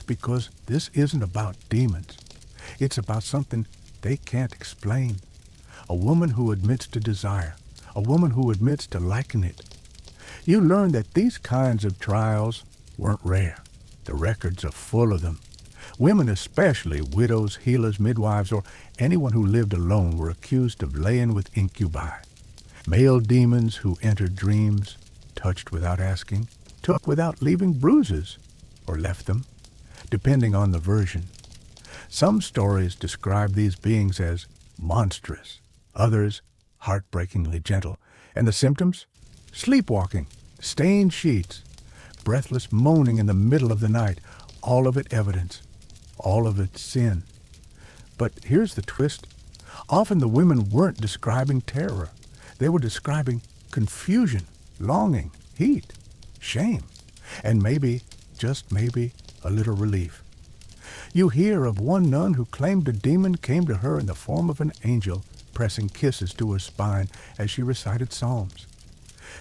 Because this isn't about demons. It's about something they can't explain. A woman who admits to desire. A woman who admits to liking it. You learn that these kinds of trials weren't rare. The records are full of them. Women, especially widows, healers, midwives, or anyone who lived alone, were accused of laying with incubi. Male demons who entered dreams, touched without asking, took without leaving bruises, or left them, depending on the version. Some stories describe these beings as monstrous, others heartbreakingly gentle, and the symptoms? Sleepwalking, stained sheets, breathless moaning in the middle of the night, all of it evidence, all of it sin. But here's the twist. Often the women weren't describing terror. They were describing confusion, longing, heat, shame, and maybe, just maybe, a little relief. You hear of one nun who claimed a demon came to her in the form of an angel, pressing kisses to her spine as she recited psalms.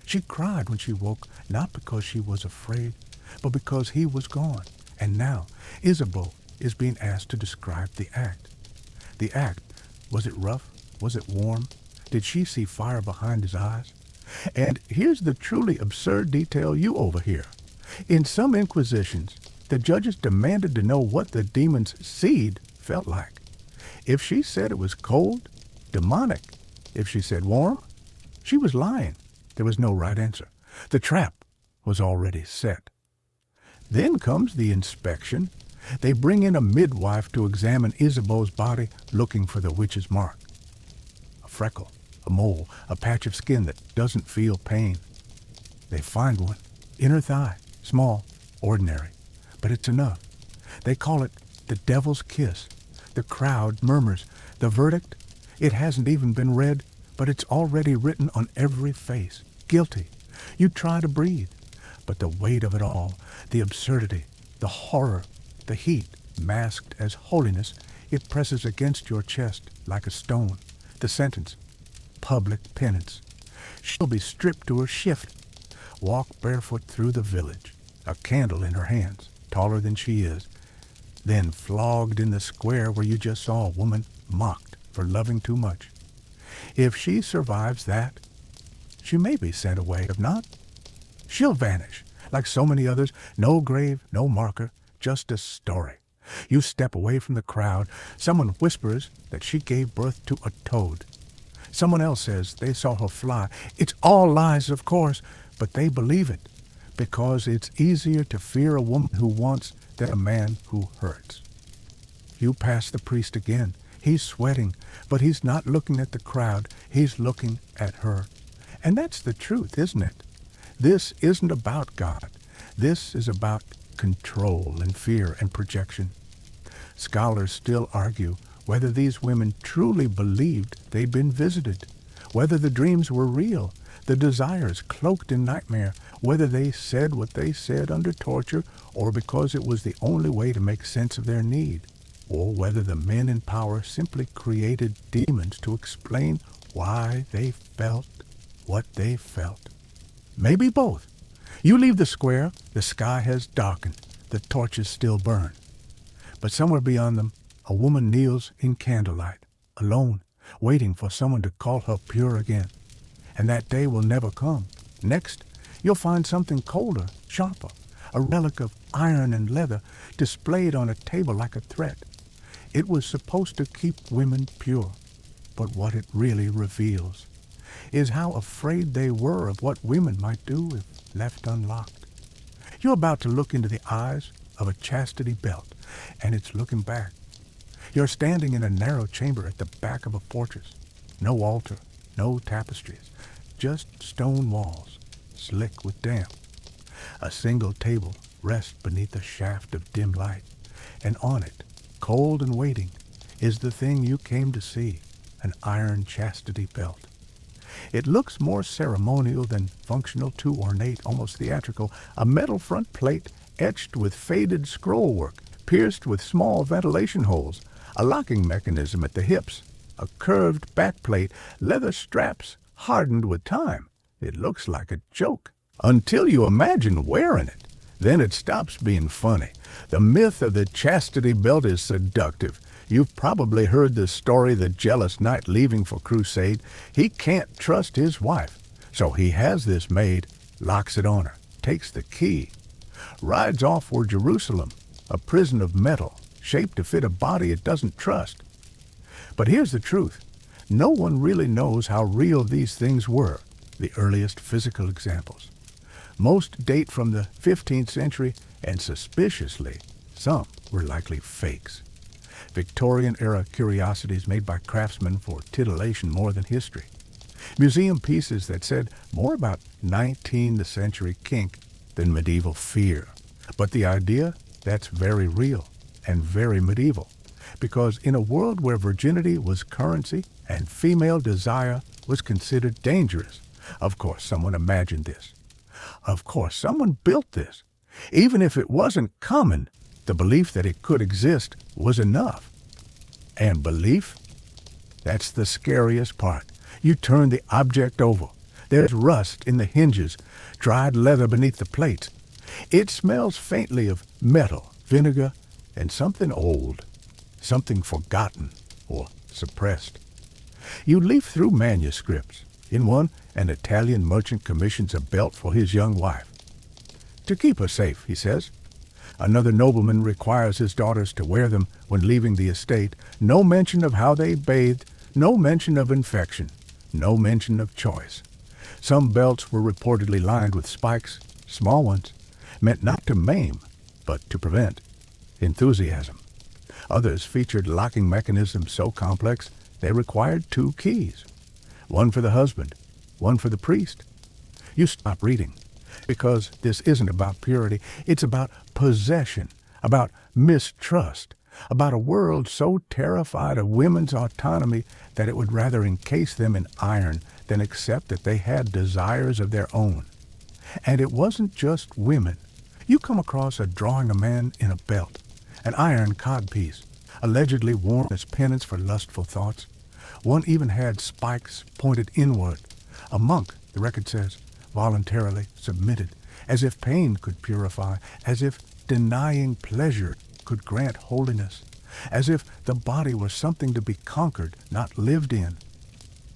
She cried when she woke, not because she was afraid, but because he was gone. And now, Isabeau is being asked to describe the act. The act, was it rough? Was it warm? Did she see fire behind his eyes? And here's the truly absurd detail you overhear. In some inquisitions, the judges demanded to know what the demon's seed felt like. If she said it was cold, demonic. If she said warm, she was lying. There was no right answer. The trap was already set. Then comes the inspection. They bring in a midwife to examine Isabeau's body, looking for the witch's mark. A freckle, a mole, a patch of skin that doesn't feel pain. They find one, in her thigh, small, ordinary, but it's enough. They call it the devil's kiss. The crowd murmurs. The verdict? It hasn't even been read, but it's already written on every face. Guilty. You try to breathe, but the weight of it all, the absurdity, the horror, the heat, masked as holiness, it presses against your chest like a stone. The sentence, public penance. She'll be stripped to her shift, walk barefoot through the village, a candle in her hands, taller than she is, then flogged in the square where you just saw a woman mocked for loving too much. If she survives that, she may be sent away. If not, she'll vanish, like so many others. No grave, no marker, just a story. You step away from the crowd. Someone whispers that she gave birth to a toad. Someone else says they saw her fly. It's all lies, of course, but they believe it, because it's easier to fear a woman who wants than a man who hurts. You pass the priest again. He's sweating, but he's not looking at the crowd. He's looking at her. And that's the truth, isn't it? This isn't about God. This is about control and fear and projection. Scholars still argue whether these women truly believed they'd been visited, whether the dreams were real, the desires cloaked in nightmare, whether they said what they said under torture or because it was the only way to make sense of their need, or whether the men in power simply created demons to explain why they felt what they felt. Maybe both. You leave the square, the sky has darkened, the torches still burn. But somewhere beyond them, a woman kneels in candlelight, alone, waiting for someone to call her pure again. And that day will never come. Next, you'll find something colder, sharper, a relic of iron and leather displayed on a table like a threat. It was supposed to keep women pure, but what it really reveals is how afraid they were of what women might do if left unlocked. You're about to look into the eyes of a chastity belt, and it's looking back. You're standing in a narrow chamber at the back of a fortress. No altar, no tapestries, just stone walls, slick with damp. A single table rests beneath a shaft of dim light, and on it, cold and waiting, is the thing you came to see, an iron chastity belt. It looks more ceremonial than functional, too ornate, almost theatrical, a metal front plate etched with faded scrollwork, pierced with small ventilation holes, a locking mechanism at the hips, a curved backplate, leather straps hardened with time. It looks like a joke, until you imagine wearing it. Then it stops being funny. The myth of the chastity belt is seductive. You've probably heard the story the jealous knight leaving for crusade. He can't trust his wife, so he has this made, locks it on her, takes the key, rides off for Jerusalem, a prison of metal, shaped to fit a body it doesn't trust. But here's the truth. No one really knows how real these things were, the earliest physical examples. Most date from the 15th century, and suspiciously, some were likely fakes. Victorian-era curiosities made by craftsmen for titillation more than history. Museum pieces that said more about 19th century kink than medieval fear. But the idea, that's very real and very medieval. Because in a world where virginity was currency and female desire was considered dangerous, of course someone imagined this. Of course someone built this. Even if it wasn't common, the belief that it could exist was enough. And belief? That's the scariest part. You turn the object over. There's rust in the hinges, dried leather beneath the plates. It smells faintly of metal, vinegar, and something old, something forgotten or suppressed. You leaf through manuscripts. In one, an Italian merchant commissions a belt for his young wife. To keep her safe, he says. Another nobleman requires his daughters to wear them when leaving the estate. No mention of how they bathed, no mention of infection, no mention of choice. Some belts were reportedly lined with spikes, small ones, meant not to maim, but to prevent enthusiasm. Others featured locking mechanisms so complex they required 2 keys, one for the husband, one for the priest. You stop reading, because this isn't about purity. It's about possession, about mistrust, about a world so terrified of women's autonomy that it would rather encase them in iron than accept that they had desires of their own. And it wasn't just women. You come across a drawing a man in a belt, an iron codpiece, allegedly worn as penance for lustful thoughts. One even had spikes pointed inward. A monk, the record says, voluntarily submitted, as if pain could purify, as if denying pleasure could grant holiness, as if the body was something to be conquered, not lived in.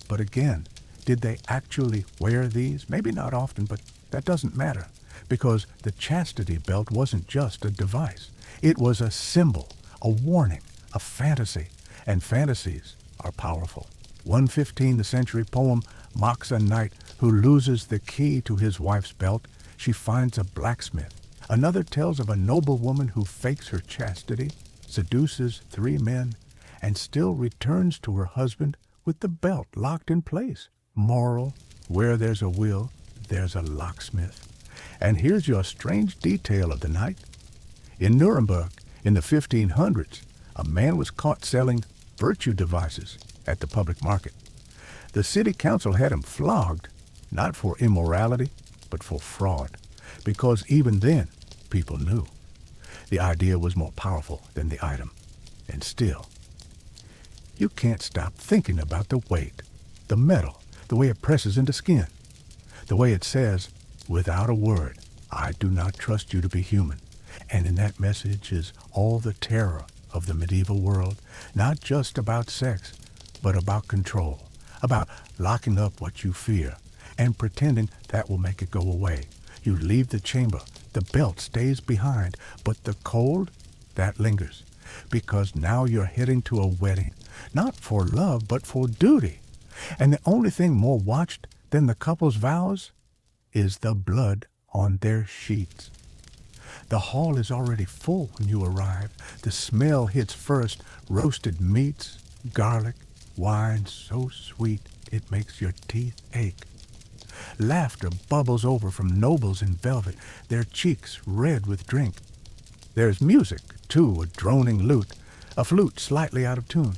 But again, did they actually wear these? Maybe not often, but that doesn't matter, because the chastity belt wasn't just a device. It was a symbol, a warning, a fantasy, and fantasies are powerful. One 15th century poem mocks a knight who loses the key to his wife's belt. She finds a blacksmith. Another tells of a noble woman who fakes her chastity, seduces 3 men, and still returns to her husband with the belt locked in place. Moral, where there's a will, there's a locksmith. And here's your strange detail of the night. In Nuremberg, in the 1500s, a man was caught selling virtue devices at the public market. The city council had him flogged, not for immorality, but for fraud, because even then, people knew. The idea was more powerful than the item. And still, you can't stop thinking about the weight, the metal, the way it presses into skin, the way it says, without a word, I do not trust you to be human. And in that message is all the terror of the medieval world, not just about sex, but about control, about locking up what you fear and pretending that will make it go away. You leave the chamber, the belt stays behind, but the cold, that lingers, because now you're heading to a wedding, not for love, but for duty. And the only thing more watched than the couple's vows is the blood on their sheets. The hall is already full when you arrive. The smell hits first, roasted meats, garlic, wine so sweet it makes your teeth ache. Laughter bubbles over from nobles in velvet, their cheeks red with drink. There's music, too, a droning lute, a flute slightly out of tune.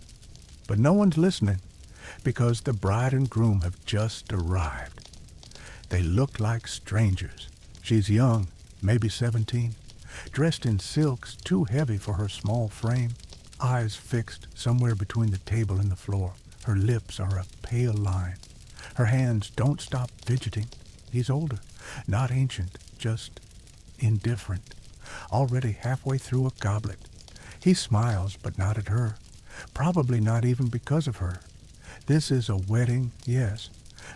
But no one's listening, because the bride and groom have just arrived. They look like strangers. She's young, maybe 17, dressed in silks too heavy for her small frame, eyes fixed somewhere between the table and the floor. Her lips are a pale line. Her hands don't stop fidgeting. He's older, not ancient, just indifferent, already halfway through a goblet. He smiles, but not at her, probably not even because of her. This is a wedding, yes,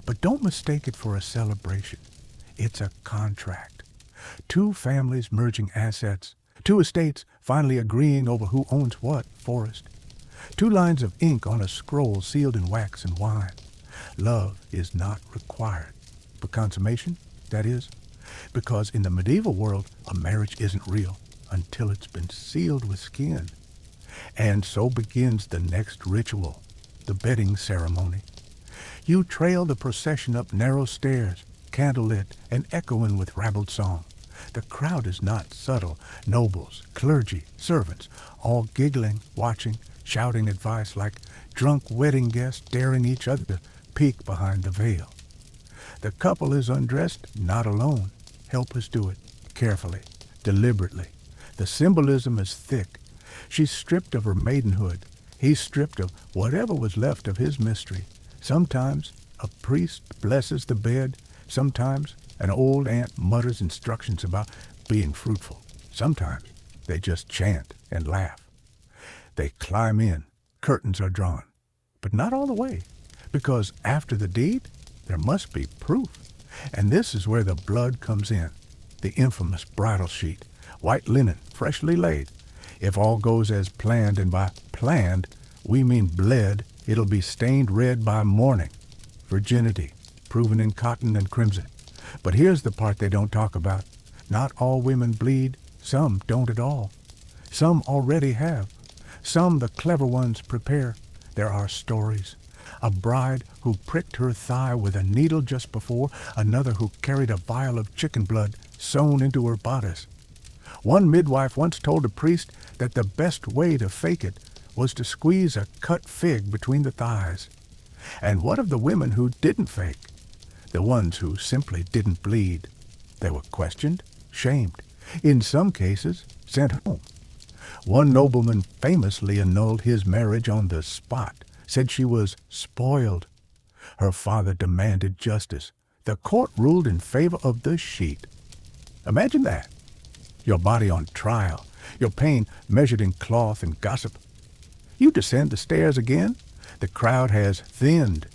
but don't mistake it for a celebration. It's a contract. Two families merging assets, two estates finally agreeing over who owns what forest. Two lines of ink on a scroll sealed in wax and wine. Love is not required. But consummation, that is, because in the medieval world, a marriage isn't real until it's been sealed with skin. And so begins the next ritual, the bedding ceremony. You trail the procession up narrow stairs, candlelit and echoing with rabbled song. The crowd is not subtle. Nobles, clergy, servants, all giggling, watching, shouting advice like drunk wedding guests daring each other to peek behind the veil. The couple is undressed, not alone. Helpers do it, carefully, deliberately. The symbolism is thick. She's stripped of her maidenhood. He's stripped of whatever was left of his mystery. Sometimes a priest blesses the bed. Sometimes an old aunt mutters instructions about being fruitful. Sometimes they just chant and laugh. They climb in. Curtains are drawn. But not all the way, because after the deed, there must be proof. And this is where the blood comes in. The infamous bridal sheet, white linen, freshly laid. If all goes as planned, and by planned, we mean bled, it'll be stained red by morning. Virginity, proven in cotton and crimson. But here's the part they don't talk about. Not all women bleed. Some don't at all. Some already have. Some, the clever ones, prepare. There are stories. A bride who pricked her thigh with a needle just before, another who carried a vial of chicken blood sewn into her bodice. One midwife once told a priest that the best way to fake it was to squeeze a cut fig between the thighs. And what of the women who didn't fake? The ones who simply didn't bleed. They were questioned, shamed, in some cases sent home. One nobleman famously annulled his marriage on the spot, said she was spoiled. Her father demanded justice. The court ruled in favor of the sheet. Imagine that. Your body on trial, your pain measured in cloth and gossip. You descend the stairs again. The crowd has thinned.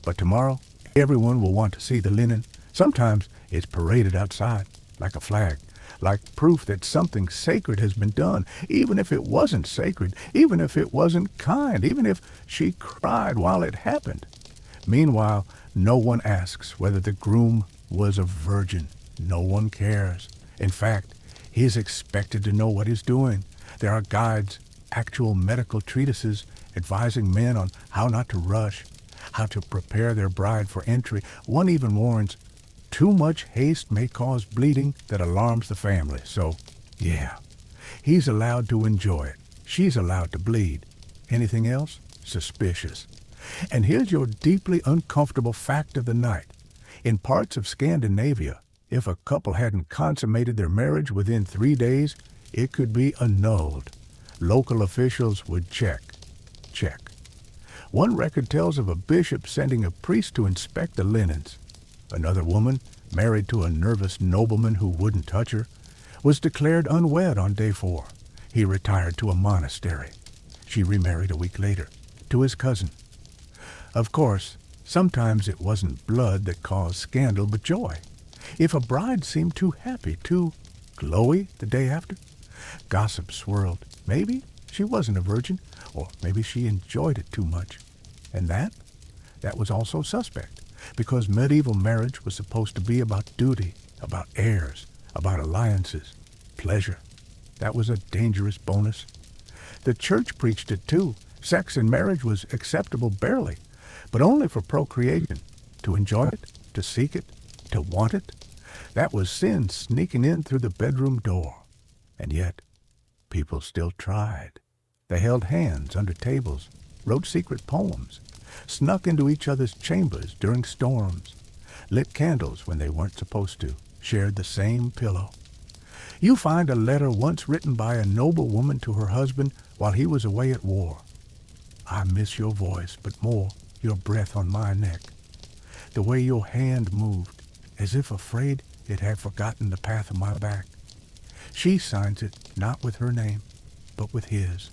But tomorrow, everyone will want to see the linen. Sometimes it's paraded outside, like a flag, like proof that something sacred has been done, even if it wasn't sacred, even if it wasn't kind, even if she cried while it happened. Meanwhile, no one asks whether the groom was a virgin. No one cares. In fact, he is expected to know what he's doing. There are guides, actual medical treatises advising men on how not to rush, how to prepare their bride for entry. One even warns, too much haste may cause bleeding that alarms the family. So, yeah, he's allowed to enjoy it. She's allowed to bleed. Anything else? Suspicious. And here's your deeply uncomfortable fact of the night. In parts of Scandinavia, if a couple hadn't consummated their marriage within 3 days, it could be annulled. Local officials would check. One record tells of a bishop sending a priest to inspect the linens. Another woman, married to a nervous nobleman who wouldn't touch her, was declared unwed on day 4. He retired to a monastery. She remarried a week later, to his cousin. Of course, sometimes it wasn't blood that caused scandal, but joy. If a bride seemed too happy, too glowy the day after, gossip swirled. Maybe she wasn't a virgin, or maybe she enjoyed it too much. And that was also suspect, because medieval marriage was supposed to be about duty, about heirs, about alliances. Pleasure. That was a dangerous bonus. The church preached it too. Sex in marriage was acceptable barely, but only for procreation. To enjoy it, to seek it, to want it, that was sin sneaking in through the bedroom door. And yet, people still tried. They held hands under tables, wrote secret poems, snuck into each other's chambers during storms, lit candles when they weren't supposed to, shared the same pillow. You find a letter once written by a noble woman to her husband while he was away at war. I miss your voice, but more, your breath on my neck. The way your hand moved, as if afraid it had forgotten the path of my back. She signs it not with her name, but with his.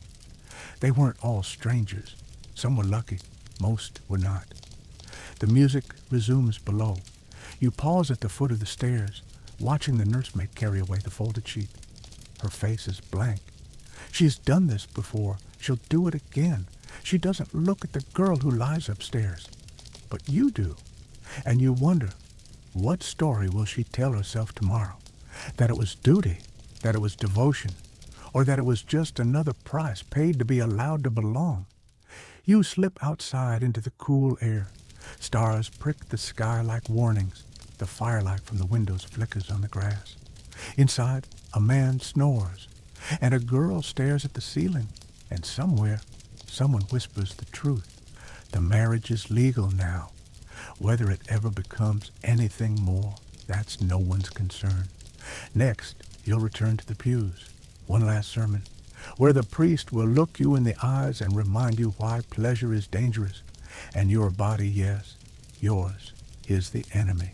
They weren't all strangers. Some were lucky, most were not. The music resumes below. You pause at the foot of the stairs, watching the nursemaid carry away the folded sheet. Her face is blank. She's done this before. She'll do it again. She doesn't look at the girl who lies upstairs. But you do. And you wonder, what story will she tell herself tomorrow? That it was duty, that it was devotion, or that it was just another price paid to be allowed to belong. You slip outside into the cool air. Stars prick the sky like warnings. The firelight from the windows flickers on the grass. Inside, a man snores, and a girl stares at the ceiling, and somewhere, someone whispers the truth. The marriage is legal now. Whether it ever becomes anything more, that's no one's concern. Next, you'll return to the pews. One last sermon, where the priest will look you in the eyes and remind you why pleasure is dangerous, and your body, yes, yours, is the enemy.